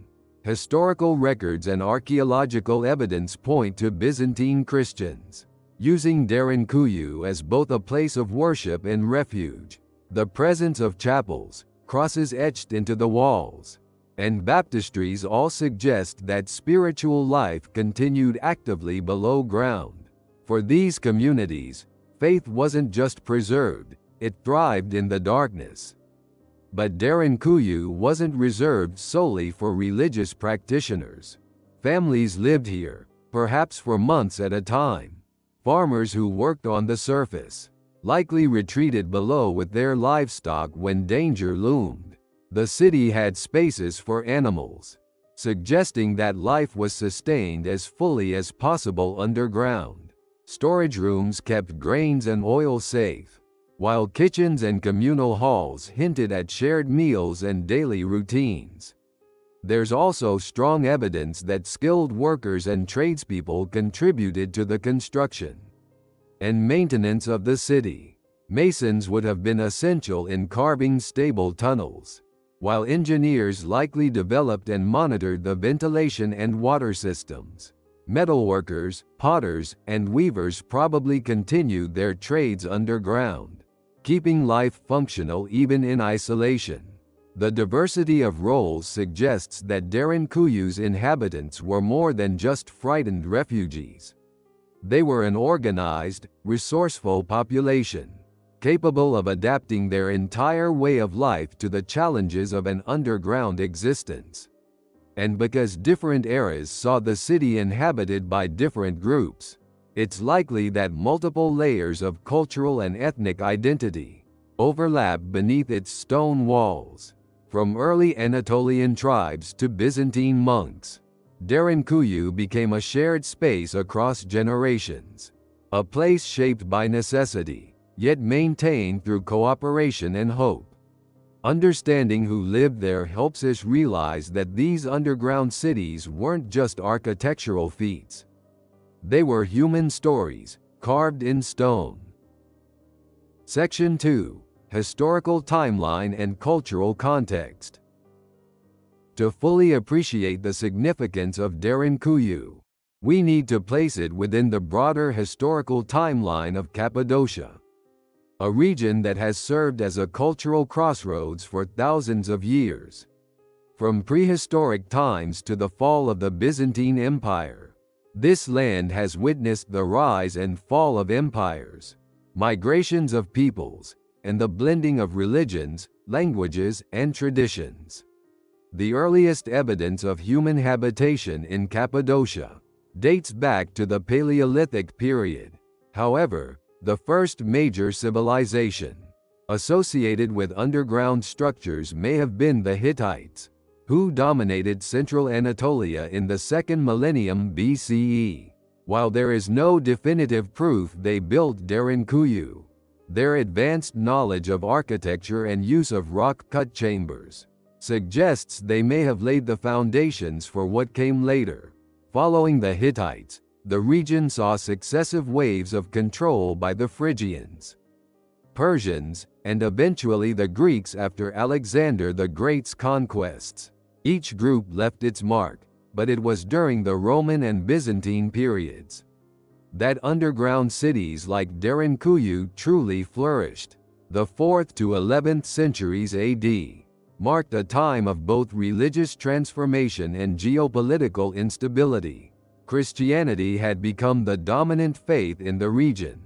Historical records and archaeological evidence point to Byzantine Christians using Derinkuyu as both a place of worship and refuge. The presence of chapels, crosses etched into the walls, and baptistries all suggest that spiritual life continued actively below ground. For these communities, faith wasn't just preserved, it thrived in the darkness. But Derinkuyu wasn't reserved solely for religious practitioners. Families lived here, perhaps for months at a time. Farmers who worked on the surface likely retreated below with their livestock when danger loomed. The city had spaces for animals, suggesting that life was sustained as fully as possible underground. Storage rooms kept grains and oil safe, while kitchens and communal halls hinted at shared meals and daily routines. There's also strong evidence that skilled workers and tradespeople contributed to the construction and maintenance of the city. Masons would have been essential in carving stable tunnels, while engineers likely developed and monitored the ventilation and water systems. Metalworkers, potters, and weavers probably continued their trades underground, keeping life functional even in isolation. The diversity of roles suggests that Derinkuyu's inhabitants were more than just frightened refugees. They were an organized, resourceful population, capable of adapting their entire way of life to the challenges of an underground existence. And because different eras saw the city inhabited by different groups, it's likely that multiple layers of cultural and ethnic identity overlap beneath its stone walls. From early Anatolian tribes to Byzantine monks, Derinkuyu became a shared space across generations, a place shaped by necessity, yet maintained through cooperation and hope. Understanding who lived there helps us realize that these underground cities weren't just architectural feats. They were human stories, carved in stone. Section 2. Historical timeline and cultural context. To fully appreciate the significance of Derinkuyu, we need to place it within the broader historical timeline of Cappadocia, a region that has served as a cultural crossroads for thousands of years. From prehistoric times to the fall of the Byzantine Empire, this land has witnessed the rise and fall of empires, migrations of peoples, and the blending of religions, languages, and traditions. The earliest evidence of human habitation in Cappadocia dates back to the Paleolithic period. However, the first major civilization associated with underground structures may have been the Hittites, who dominated central Anatolia in the 2nd millennium BCE. While there is no definitive proof they built Derinkuyu, their advanced knowledge of architecture and use of rock-cut chambers suggests they may have laid the foundations for what came later. Following the Hittites, the region saw successive waves of control by the Phrygians, Persians, and eventually the Greeks after Alexander the Great's conquests. Each group left its mark, but it was during the Roman and Byzantine periods that underground cities like Derinkuyu truly flourished. The 4th to 11th centuries AD marked a time of both religious transformation and geopolitical instability. Christianity had become the dominant faith in the region,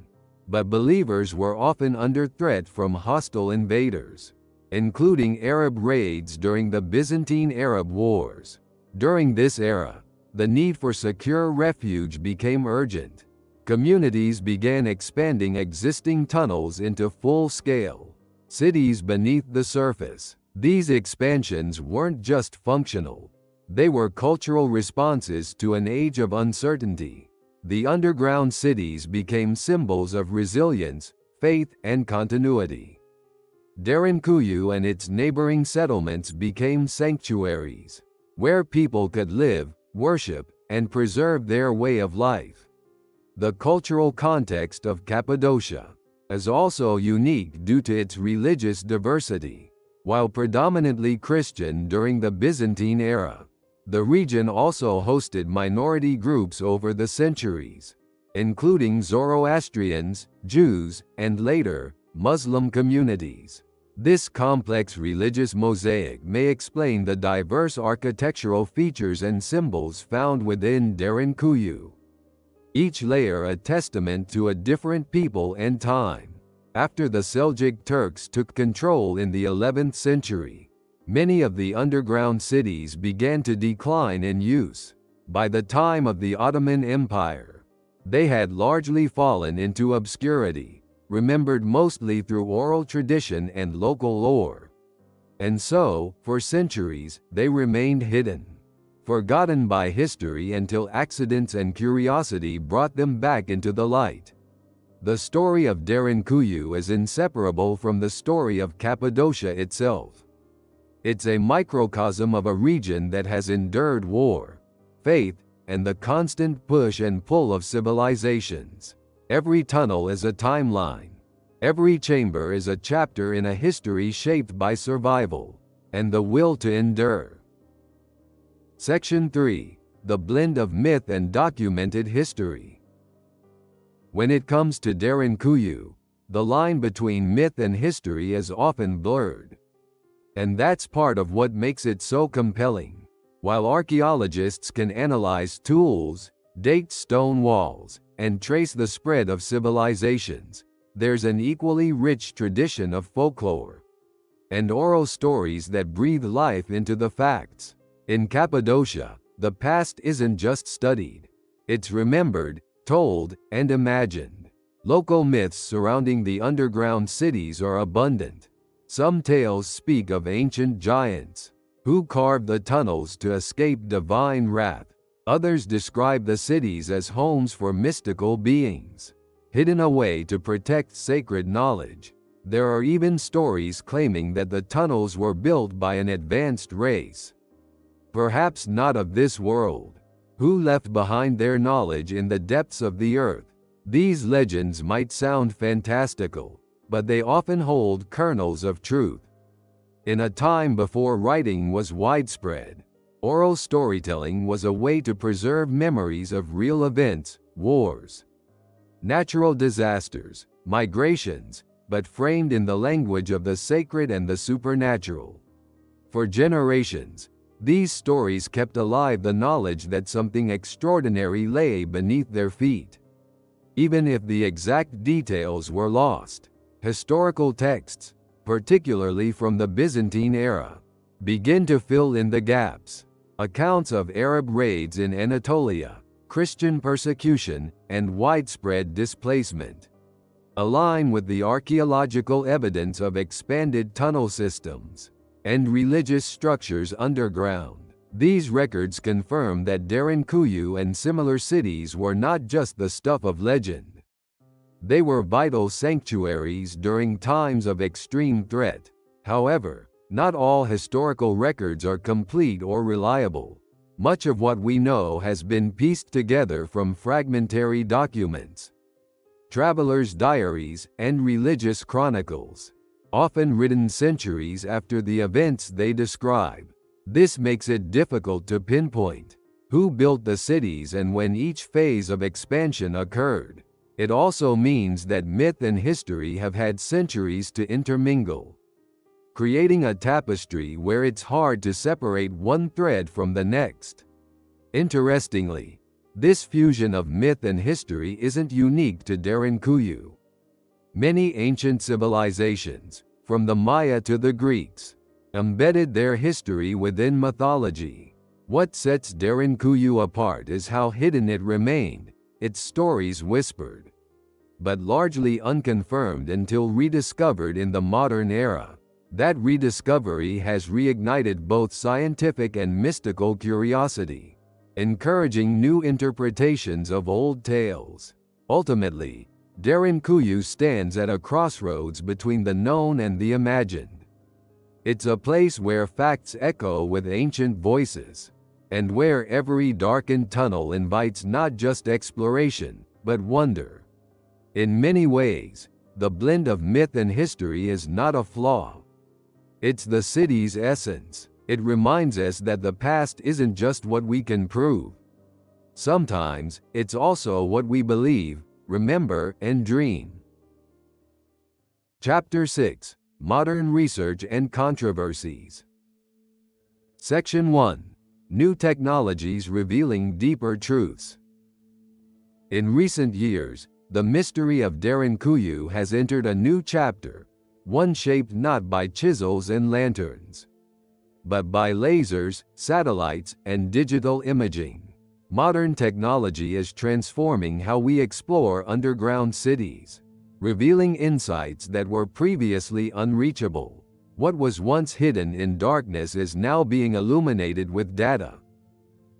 but believers were often under threat from hostile invaders, including Arab raids during the Byzantine-Arab Wars. During this era, the need for secure refuge became urgent. Communities began expanding existing tunnels into full-scale cities beneath the surface. These expansions weren't just functional, they were cultural responses to an age of uncertainty. The underground cities became symbols of resilience, faith, and continuity. Derinkuyu and its neighboring settlements became sanctuaries, where people could live, worship, and preserve their way of life. The cultural context of Cappadocia is also unique due to its religious diversity. While predominantly Christian during the Byzantine era, the region also hosted minority groups over the centuries, including Zoroastrians, Jews, and later, Muslim communities. This complex religious mosaic may explain the diverse architectural features and symbols found within Derinkuyu, each layer a testament to a different people and time. After the Seljuk Turks took control in the 11th century, many of the underground cities began to decline in use. By the time of the Ottoman Empire, they had largely fallen into obscurity, remembered mostly through oral tradition and local lore. And so, for centuries, they remained hidden, forgotten by history until accidents and curiosity brought them back into the light. The story of Derinkuyu is inseparable from the story of Cappadocia itself. It's a microcosm of a region that has endured war, faith, and the constant push and pull of civilizations. Every tunnel is a timeline. Every chamber is a chapter in a history shaped by survival and the will to endure. Section 3. The blend of myth and documented history. When it comes to Derinkuyu, the line between myth and history is often blurred. And that's part of what makes it so compelling. While archaeologists can analyze tools, date stone walls, and trace the spread of civilizations, there's an equally rich tradition of folklore and oral stories that breathe life into the facts. In Cappadocia, the past isn't just studied, it's remembered, told, and imagined. Local myths surrounding the underground cities are abundant. Some tales speak of ancient giants who carved the tunnels to escape divine wrath. Others describe the cities as homes for mystical beings, hidden away to protect sacred knowledge. There are even stories claiming that the tunnels were built by an advanced race, perhaps not of this world, who left behind their knowledge in the depths of the earth. These legends might sound fantastical, but they often hold kernels of truth. In a time before writing was widespread, oral storytelling was a way to preserve memories of real events, wars, natural disasters, migrations, but framed in the language of the sacred and the supernatural. For generations, these stories kept alive the knowledge that something extraordinary lay beneath their feet. Even if the exact details were lost, historical texts, particularly from the Byzantine era, begin to fill in the gaps. Accounts of Arab raids in Anatolia, Christian persecution, and widespread displacement align with the archaeological evidence of expanded tunnel systems and religious structures underground. These records confirm that Derinkuyu and similar cities were not just the stuff of legend. They were vital sanctuaries during times of extreme threat. However, not all historical records are complete or reliable. Much of what we know has been pieced together from fragmentary documents, travelers' diaries, and religious chronicles, often written centuries after the events they describe. This makes it difficult to pinpoint who built the cities and when each phase of expansion occurred. It also means that myth and history have had centuries to intermingle, creating a tapestry where it's hard to separate one thread from the next. Interestingly, this fusion of myth and history isn't unique to Derinkuyu. Many ancient civilizations, from the Maya to the Greeks, embedded their history within mythology. What sets Derinkuyu apart is how hidden it remained, its stories whispered, but largely unconfirmed until rediscovered in the modern era. That rediscovery has reignited both scientific and mystical curiosity, encouraging new interpretations of old tales. Ultimately, Derinkuyu stands at a crossroads between the known and the imagined. It's a place where facts echo with ancient voices, and where every darkened tunnel invites not just exploration, but wonder. In many ways, the blend of myth and history is not a flaw. It's the city's essence. It reminds us that the past isn't just what we can prove. Sometimes, it's also what we believe, remember, and dream. Chapter 6: Modern Research and Controversies. Section 1: New Technologies Revealing Deeper Truths. In recent years, the mystery of Derinkuyu has entered a new chapter, one shaped not by chisels and lanterns, but by lasers, satellites, and digital imaging. Modern technology is transforming how we explore underground cities, revealing insights that were previously unreachable. What was once hidden in darkness is now being illuminated with data.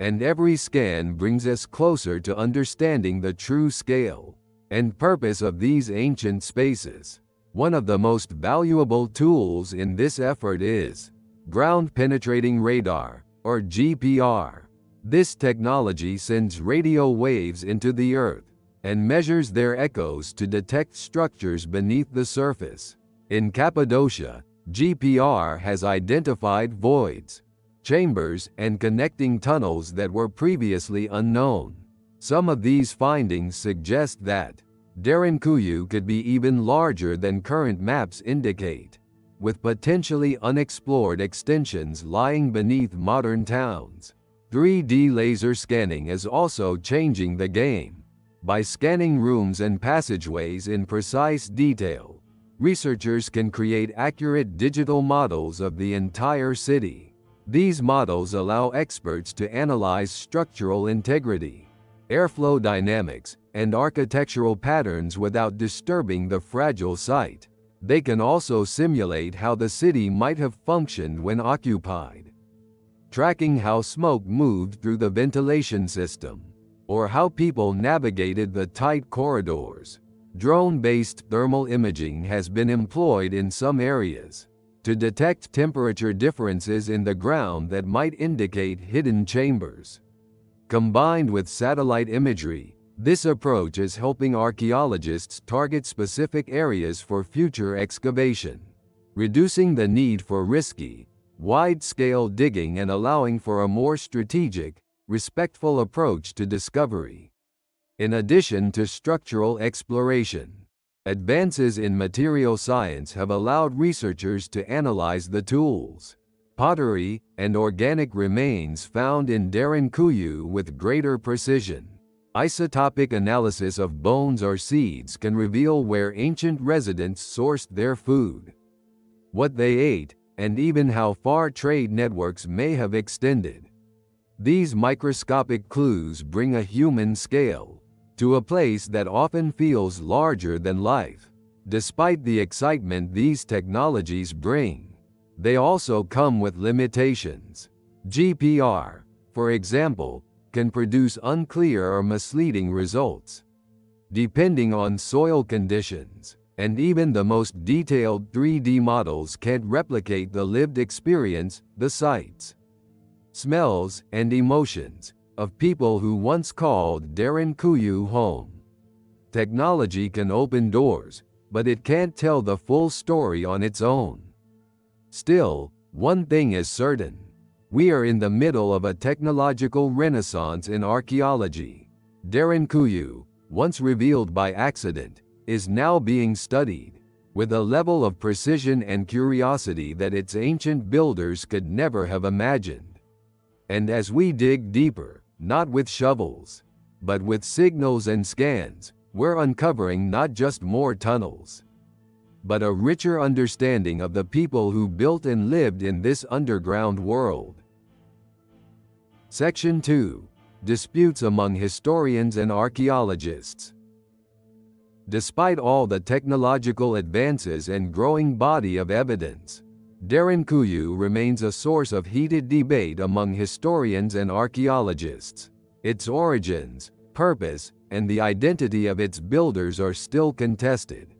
And every scan brings us closer to understanding the true scale and purpose of these ancient spaces. One of the most valuable tools in this effort is ground-penetrating radar, or GPR. This technology sends radio waves into the Earth and measures their echoes to detect structures beneath the surface. In Cappadocia, GPR has identified voids, chambers, and connecting tunnels that were previously unknown. Some of these findings suggest that Derinkuyu could be even larger than current maps indicate, with potentially unexplored extensions lying beneath modern towns. 3D laser scanning is also changing the game. By scanning rooms and passageways in precise detail, researchers can create accurate digital models of the entire city. These models allow experts to analyze structural integrity, airflow dynamics, and architectural patterns without disturbing the fragile site. They can also simulate how the city might have functioned when occupied, tracking how smoke moved through the ventilation system, or how people navigated the tight corridors. Drone-based thermal imaging has been employed in some areas to detect temperature differences in the ground that might indicate hidden chambers. Combined with satellite imagery, this approach is helping archaeologists target specific areas for future excavation, reducing the need for risky, wide-scale digging and allowing for a more strategic, respectful approach to discovery. In addition to structural exploration, advances in material science have allowed researchers to analyze the tools, pottery, and organic remains found in Derinkuyu with greater precision. Isotopic analysis of bones or seeds can reveal where ancient residents sourced their food, what they ate, and even how far trade networks may have extended. These microscopic clues bring a human scale to a place that often feels larger than life. Despite the excitement these technologies bring, they also come with limitations. GPR, for example, can produce unclear or misleading results, depending on soil conditions, and even the most detailed 3D models can't replicate the lived experience, the sights, smells, and emotions of people who once called Derinkuyu home. Technology can open doors, but it can't tell the full story on its own. Still, one thing is certain: we are in the middle of a technological renaissance in archaeology. Derinkuyu, once revealed by accident, is now being studied with a level of precision and curiosity that its ancient builders could never have imagined. And as we dig deeper, not with shovels, but with signals and scans, we're uncovering not just more tunnels, but a richer understanding of the people who built and lived in this underground world. Section 2: Disputes among historians and archaeologists. Despite all the technological advances and growing body of evidence, Derinkuyu remains a source of heated debate among historians and archaeologists. Its origins, purpose, and the identity of its builders are still contested,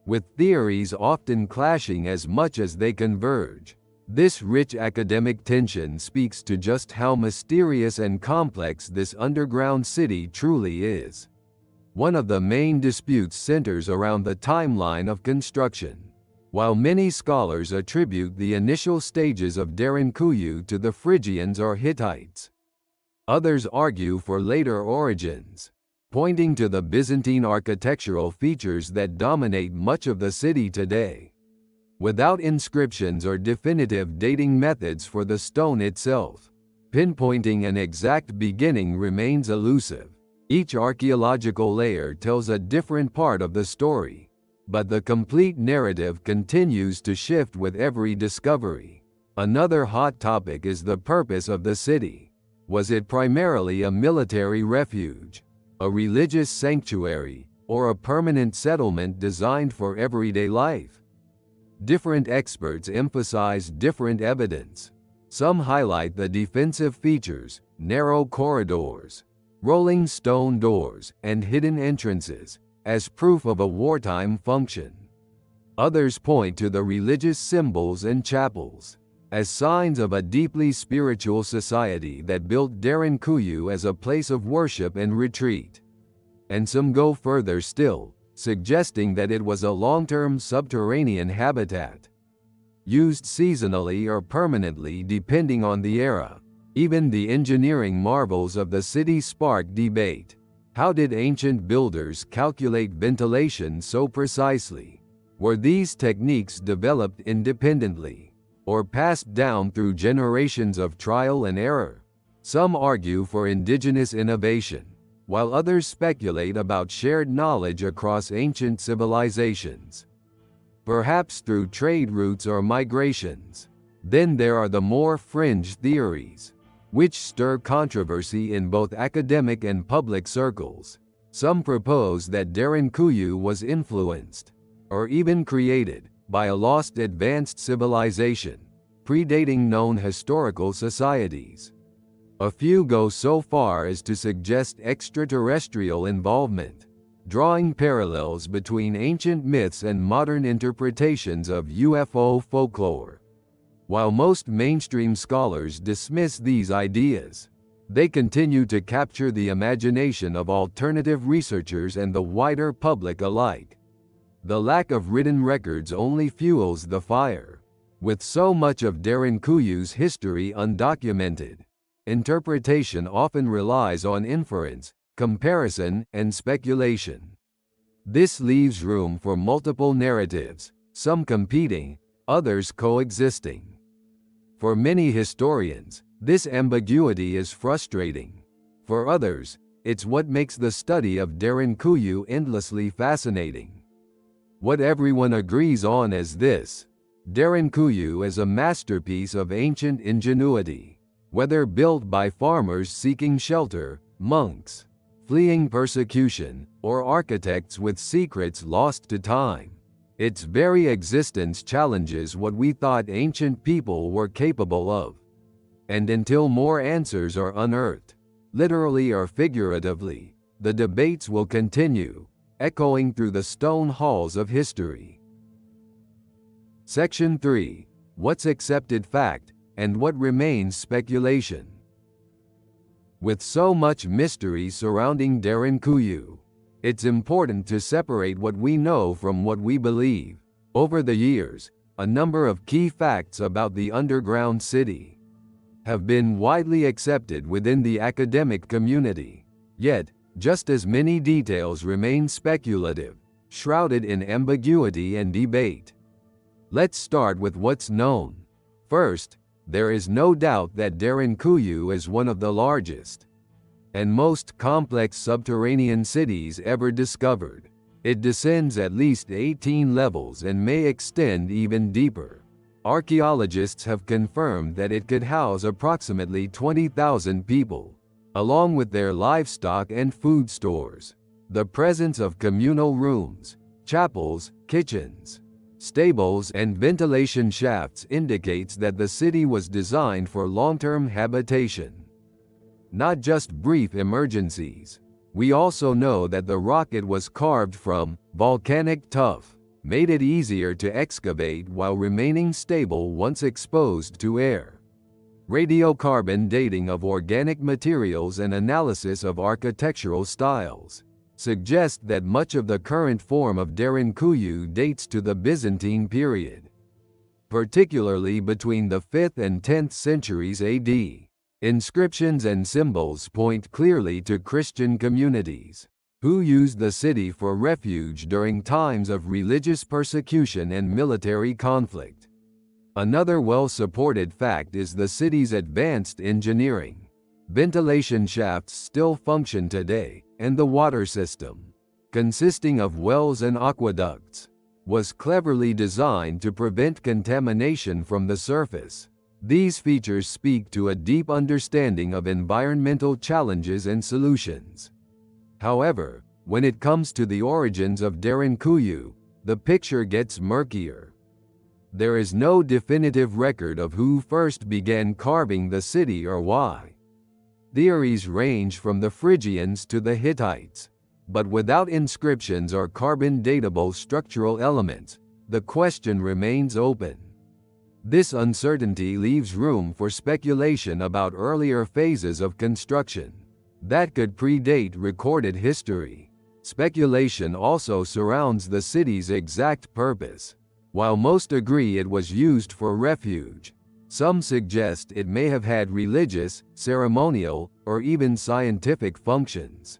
with theories often clashing as much as they converge. This rich academic tension speaks to just how mysterious and complex this underground city truly is. One of the main disputes centers around the timeline of construction. While many scholars attribute the initial stages of Derinkuyu to the Phrygians or Hittites, others argue for later origins, pointing to the Byzantine architectural features that dominate much of the city today. Without inscriptions or definitive dating methods for the stone itself, pinpointing an exact beginning remains elusive. Each archaeological layer tells a different part of the story, but the complete narrative continues to shift with every discovery. Another hot topic is the purpose of the city. Was it primarily a military refuge, a religious sanctuary, or a permanent settlement designed for everyday life? Different experts emphasize different evidence. Some highlight the defensive features, narrow corridors, rolling stone doors, and hidden entrances, as proof of a wartime function. Others point to the religious symbols and chapels, as signs of a deeply spiritual society that built Derinkuyu as a place of worship and retreat. And some go further still, suggesting that it was a long-term subterranean habitat, used seasonally or permanently depending on the era. Even the engineering marvels of the city spark debate. How did ancient builders calculate ventilation so precisely? Were these techniques developed independently, or passed down through generations of trial and error? Some argue for indigenous innovation, while others speculate about shared knowledge across ancient civilizations, perhaps through trade routes or migrations. Then there are the more fringe theories, which stir controversy in both academic and public circles. Some propose that Derinkuyu was influenced, or even created, by a lost advanced civilization, predating known historical societies. A few go so far as to suggest extraterrestrial involvement, drawing parallels between ancient myths and modern interpretations of UFO folklore. While most mainstream scholars dismiss these ideas, they continue to capture the imagination of alternative researchers and the wider public alike. The lack of written records only fuels the fire. With so much of Derinkuyu's history undocumented, interpretation often relies on inference, comparison, and speculation. This leaves room for multiple narratives, some competing, others coexisting. For many historians, this ambiguity is frustrating. For others, it's what makes the study of Derinkuyu endlessly fascinating. What everyone agrees on is this: Derinkuyu is a masterpiece of ancient ingenuity. Whether built by farmers seeking shelter, monks fleeing persecution, or architects with secrets lost to time, its very existence challenges what we thought ancient people were capable of. And until more answers are unearthed, literally or figuratively, the debates will continue, echoing through the stone halls of history. Section 3. What's accepted fact, and what remains speculation? With so much mystery surrounding Derinkuyu, it's important to separate what we know from what we believe. Over the years, a number of key facts about the underground city have been widely accepted within the academic community. Yet, just as many details remain speculative, shrouded in ambiguity and debate. Let's start with what's known. First, there is no doubt that Derinkuyu is one of the largest and most complex subterranean cities ever discovered. It descends at least 18 levels and may extend even deeper. Archaeologists have confirmed that it could house approximately 20,000 people, along with their livestock and food stores. The presence of communal rooms, chapels, kitchens, stables, and ventilation shafts indicates that the city was designed for long-term habitation, not just brief emergencies. We also know that the rock it was carved from, volcanic tuff, made it easier to excavate while remaining stable once exposed to air. Radiocarbon dating of organic materials and analysis of architectural styles suggest that much of the current form of Derinkuyu dates to the Byzantine period, particularly between the 5th and 10th centuries AD. Inscriptions and symbols point clearly to Christian communities who used the city for refuge during times of religious persecution and military conflict. Another well-supported fact is the city's advanced engineering. Ventilation shafts still function today, and the water system, consisting of wells and aqueducts, was cleverly designed to prevent contamination from the surface. These features speak to a deep understanding of environmental challenges and solutions. However, when it comes to the origins of Derinkuyu, the picture gets murkier. There is no definitive record of who first began carving the city or why. Theories range from the Phrygians to the Hittites, but without inscriptions or carbon-datable structural elements, the question remains open. This uncertainty leaves room for speculation about earlier phases of construction that could predate recorded history. Speculation also surrounds the city's exact purpose. While most agree it was used for refuge, some suggest it may have had religious, ceremonial, or even scientific functions.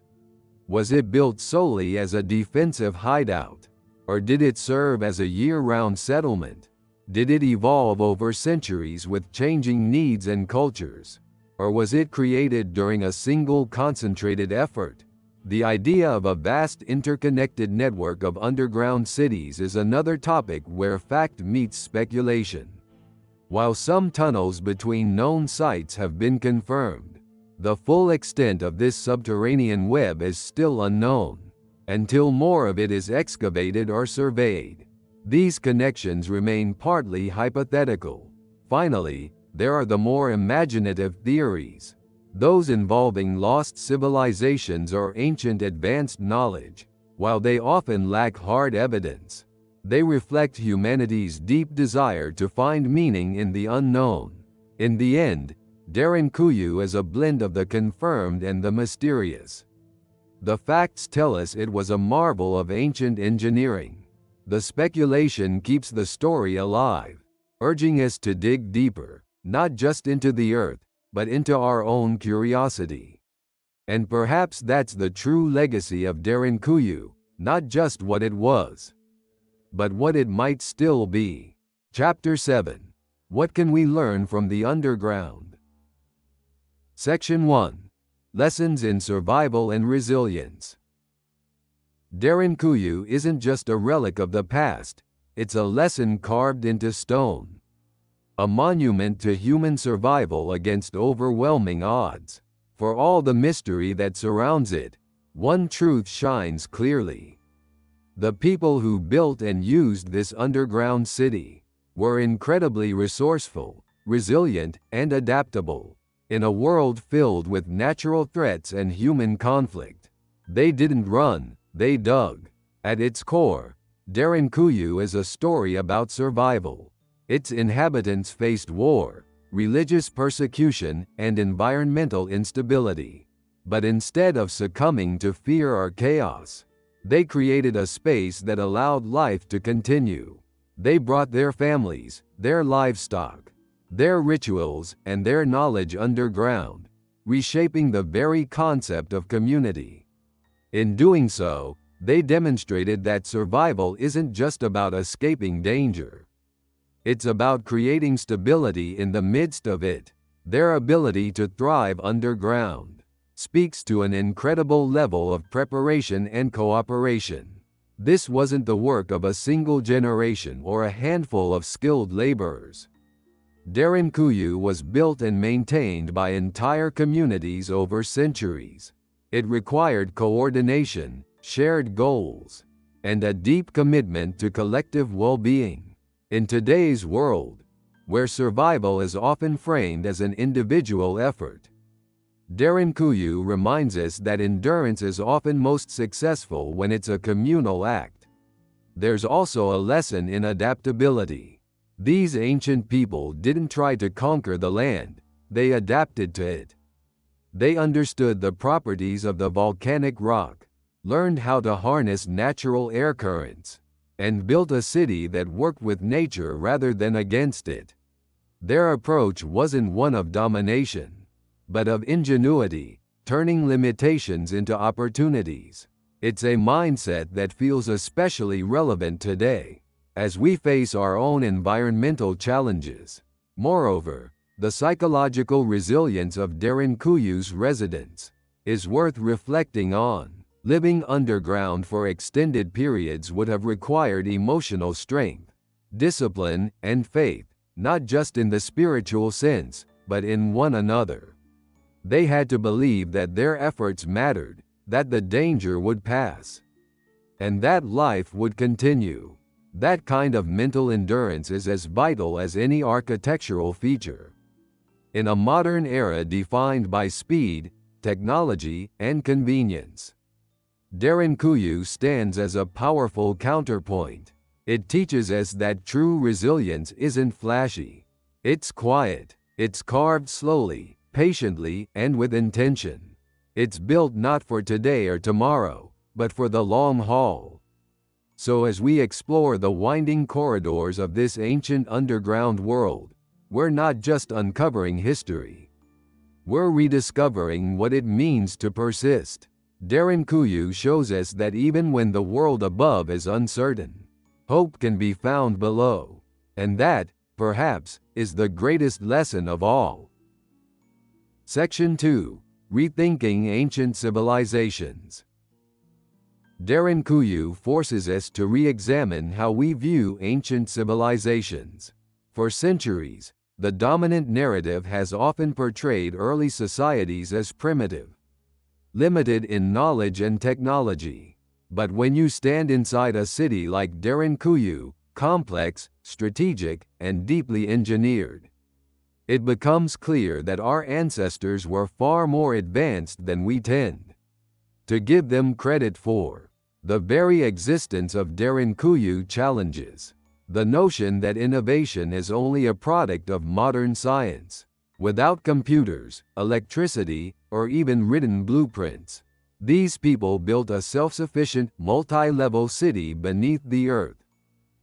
Was it built solely as a defensive hideout, or did it serve as a year-round settlement? Did it evolve over centuries with changing needs and cultures, or was it created during a single concentrated effort? The idea of a vast interconnected network of underground cities is another topic where fact meets speculation. While some tunnels between known sites have been confirmed, the full extent of this subterranean web is still unknown, until more of it is excavated or surveyed. These connections remain partly hypothetical. Finally, there are the more imaginative theories, those involving lost civilizations or ancient advanced knowledge. While they often lack hard evidence, they reflect humanity's deep desire to find meaning in the unknown. In the end, Derinkuyu is a blend of the confirmed and the mysterious. The facts tell us it was a marvel of ancient engineering. The speculation keeps the story alive, urging us to dig deeper, not just into the earth, but into our own curiosity. And perhaps that's the true legacy of Derinkuyu, not just what it was, but what it might still be. Chapter 7. What can we learn from the underground? Section 1. Lessons in Survival and Resilience. Derinkuyu isn't just a relic of the past, it's a lesson carved into stone. A monument to human survival against overwhelming odds. For all the mystery that surrounds it, one truth shines clearly. The people who built and used this underground city were incredibly resourceful, resilient, and adaptable. In a world filled with natural threats and human conflict, they didn't run, they dug. At its core, Derinkuyu is a story about survival. Its inhabitants faced war, religious persecution, and environmental instability. But instead of succumbing to fear or chaos, they created a space that allowed life to continue. They brought their families, their livestock, their rituals, and their knowledge underground, reshaping the very concept of community. In doing so, they demonstrated that survival isn't just about escaping danger. It's about creating stability in the midst of it. Their ability to thrive underground speaks to an incredible level of preparation and cooperation. This wasn't the work of a single generation or a handful of skilled laborers. Derinkuyu was built and maintained by entire communities over centuries. It required coordination, shared goals, and a deep commitment to collective well-being. In today's world, where survival is often framed as an individual effort, Derinkuyu reminds us that endurance is often most successful when it's a communal act. There's also a lesson in adaptability. These ancient people didn't try to conquer the land, they adapted to it. They understood the properties of the volcanic rock, learned how to harness natural air currents, and built a city that worked with nature rather than against it. Their approach wasn't one of domination, but of ingenuity, turning limitations into opportunities. It's a mindset that feels especially relevant today, as we face our own environmental challenges. Moreover, the psychological resilience of Derinkuyu's residents is worth reflecting on. Living underground for extended periods would have required emotional strength, discipline, and faith, not just in the spiritual sense, but in one another. They had to believe that their efforts mattered, that the danger would pass, and that life would continue. That kind of mental endurance is as vital as any architectural feature. In a modern era defined by speed, technology, and convenience, Derinkuyu stands as a powerful counterpoint. It teaches us that true resilience isn't flashy. It's quiet. It's carved slowly, patiently, and with intention. It's built not for today or tomorrow, but for the long haul. So as we explore the winding corridors of this ancient underground world, we're not just uncovering history. We're rediscovering what it means to persist. Derinkuyu shows us that even when the world above is uncertain, hope can be found below. And that, perhaps, is the greatest lesson of all. Section 2. Rethinking Ancient Civilizations. Derinkuyu forces us to re-examine how we view ancient civilizations. For centuries, the dominant narrative has often portrayed early societies as primitive, limited in knowledge and technology. But when you stand inside a city like Derinkuyu, complex, strategic, and deeply engineered, it becomes clear that our ancestors were far more advanced than we tend to give them credit for. The very existence of Derinkuyu challenges the notion that innovation is only a product of modern science. Without computers, electricity, or even written blueprints, these people built a self-sufficient, multi-level city beneath the earth.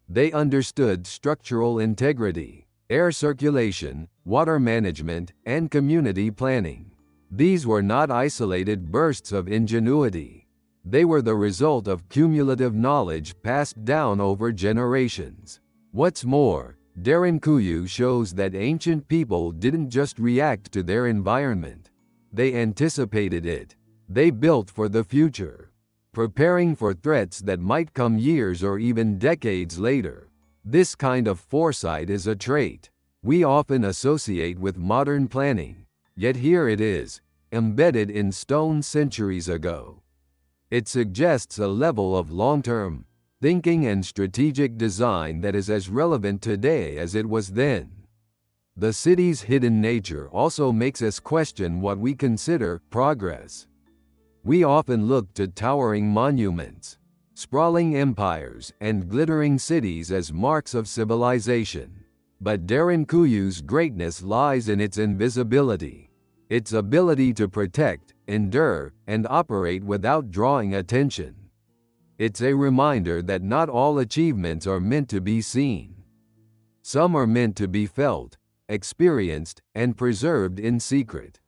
They understood structural integrity, air circulation, water management, and community planning. These were not isolated bursts of ingenuity. They were the result of cumulative knowledge passed down over generations. What's more, Derinkuyu shows that ancient people didn't just react to their environment. They anticipated it. They built for the future, preparing for threats that might come years or even decades later. This kind of foresight is a trait we often associate with modern planning, yet here it is, embedded in stone centuries ago. It suggests a level of long-term thinking and strategic design that is as relevant today as it was then. The city's hidden nature also makes us question what we consider progress. We often look to towering monuments, sprawling empires, and glittering cities as marks of civilization. But Derinkuyu's greatness lies in its invisibility, its ability to protect, endure, and operate without drawing attention. It's a reminder that not all achievements are meant to be seen. Some are meant to be felt, experienced, and preserved in secret.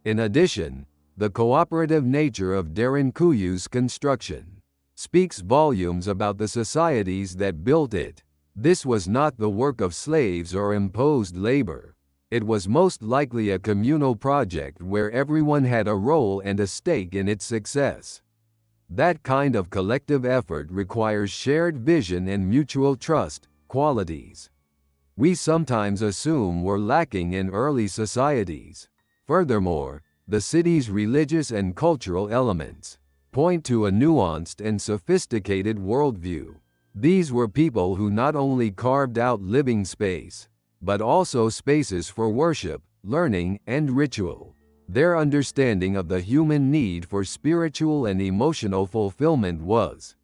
In addition, the cooperative nature of Derinkuyu's construction speaks volumes about the societies that built it. This was not the work of slaves or imposed labor. It was most likely a communal project where everyone had a role and a stake in its success. That kind of collective effort requires shared vision and mutual trust, qualities we sometimes assume were lacking in early societies. Furthermore, the city's religious and cultural elements point to a nuanced and sophisticated worldview. These were people who not only carved out living space, but also spaces for worship, learning, and ritual. Their understanding of the human need for spiritual and emotional fulfillment was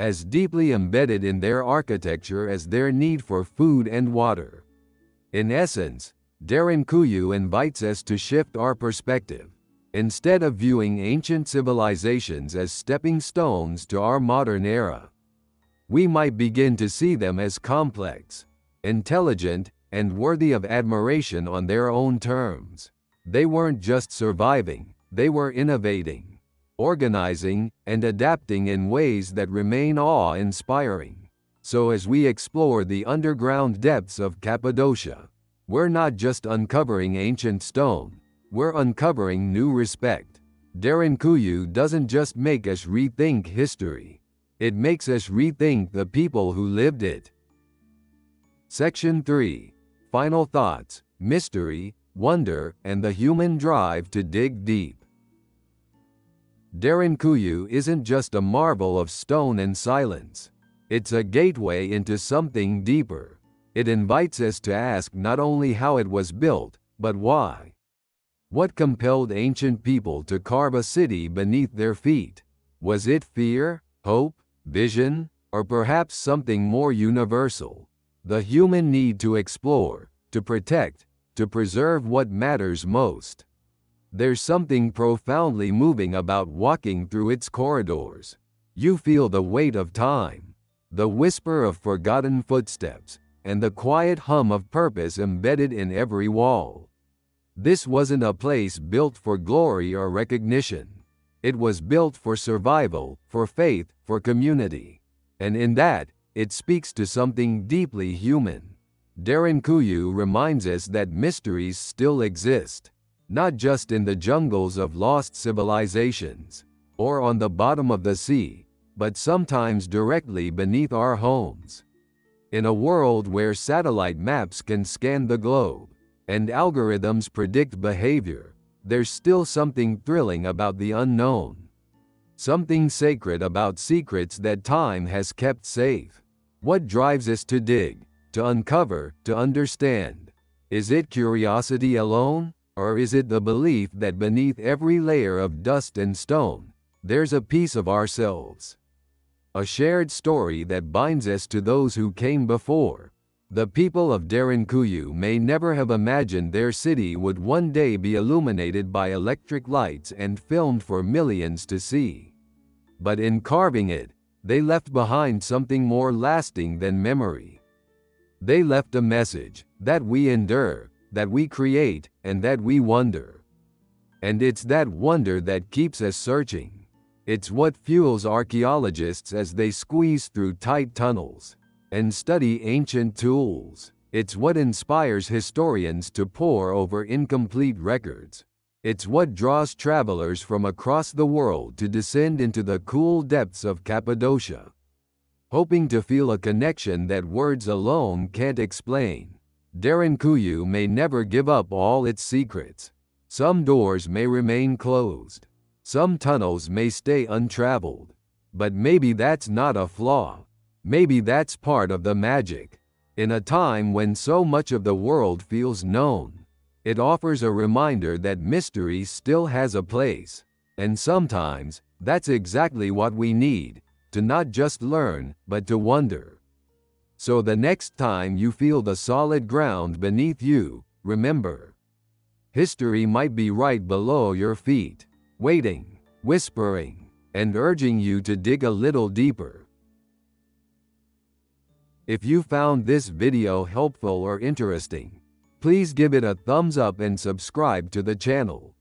as deeply embedded in their architecture as their need for food and water. In essence, Derinkuyu invites us to shift our perspective. Instead of viewing ancient civilizations as stepping stones to our modern era, we might begin to see them as complex, intelligent, and worthy of admiration on their own terms. They weren't just surviving, they were innovating, organizing, and adapting in ways that remain awe-inspiring. So as we explore the underground depths of Cappadocia, we're not just uncovering ancient stone, we're uncovering new respect. Derinkuyu doesn't just make us rethink history, it makes us rethink the people who lived it. Section 3. Final thoughts, mystery, wonder, and the human drive to dig deep. Derinkuyu isn't just a marvel of stone and silence. It's a gateway into something deeper. It invites us to ask not only how it was built, but why. What compelled ancient people to carve a city beneath their feet? Was it fear, hope, vision, or perhaps something more universal? The human need to explore, to protect, to preserve what matters most. There's something profoundly moving about walking through its corridors. You feel the weight of time, the whisper of forgotten footsteps, and the quiet hum of purpose embedded in every wall. This wasn't a place built for glory or recognition. It was built for survival, for faith, for community. And in that, it speaks to something deeply human. Derinkuyu reminds us that mysteries still exist, not just in the jungles of lost civilizations, or on the bottom of the sea, but sometimes directly beneath our homes. In a world where satellite maps can scan the globe, and algorithms predict behavior, there's still something thrilling about the unknown. Something sacred about secrets that time has kept safe. What drives us to dig, to uncover, to understand? Is it curiosity alone, or is it the belief that beneath every layer of dust and stone, there's a piece of ourselves? A shared story that binds us to those who came before. The people of Derinkuyu may never have imagined their city would one day be illuminated by electric lights and filmed for millions to see. But in carving it, they left behind something more lasting than memory. They left a message that we endure, that we create, and that we wonder. And it's that wonder that keeps us searching. It's what fuels archaeologists as they squeeze through tight tunnels and study ancient tools. It's what inspires historians to pore over incomplete records. It's what draws travelers from across the world to descend into the cool depths of Cappadocia, hoping to feel a connection that words alone can't explain. Derinkuyu may never give up all its secrets. Some doors may remain closed. Some tunnels may stay untraveled. But maybe that's not a flaw. Maybe that's part of the magic. In a time when so much of the world feels known, it offers a reminder that mystery still has a place. And sometimes, that's exactly what we need, to not just learn, but to wonder. So the next time you feel the solid ground beneath you, remember, history might be right below your feet, waiting, whispering, and urging you to dig a little deeper. If you found this video helpful or interesting, please give it a thumbs up and subscribe to the channel.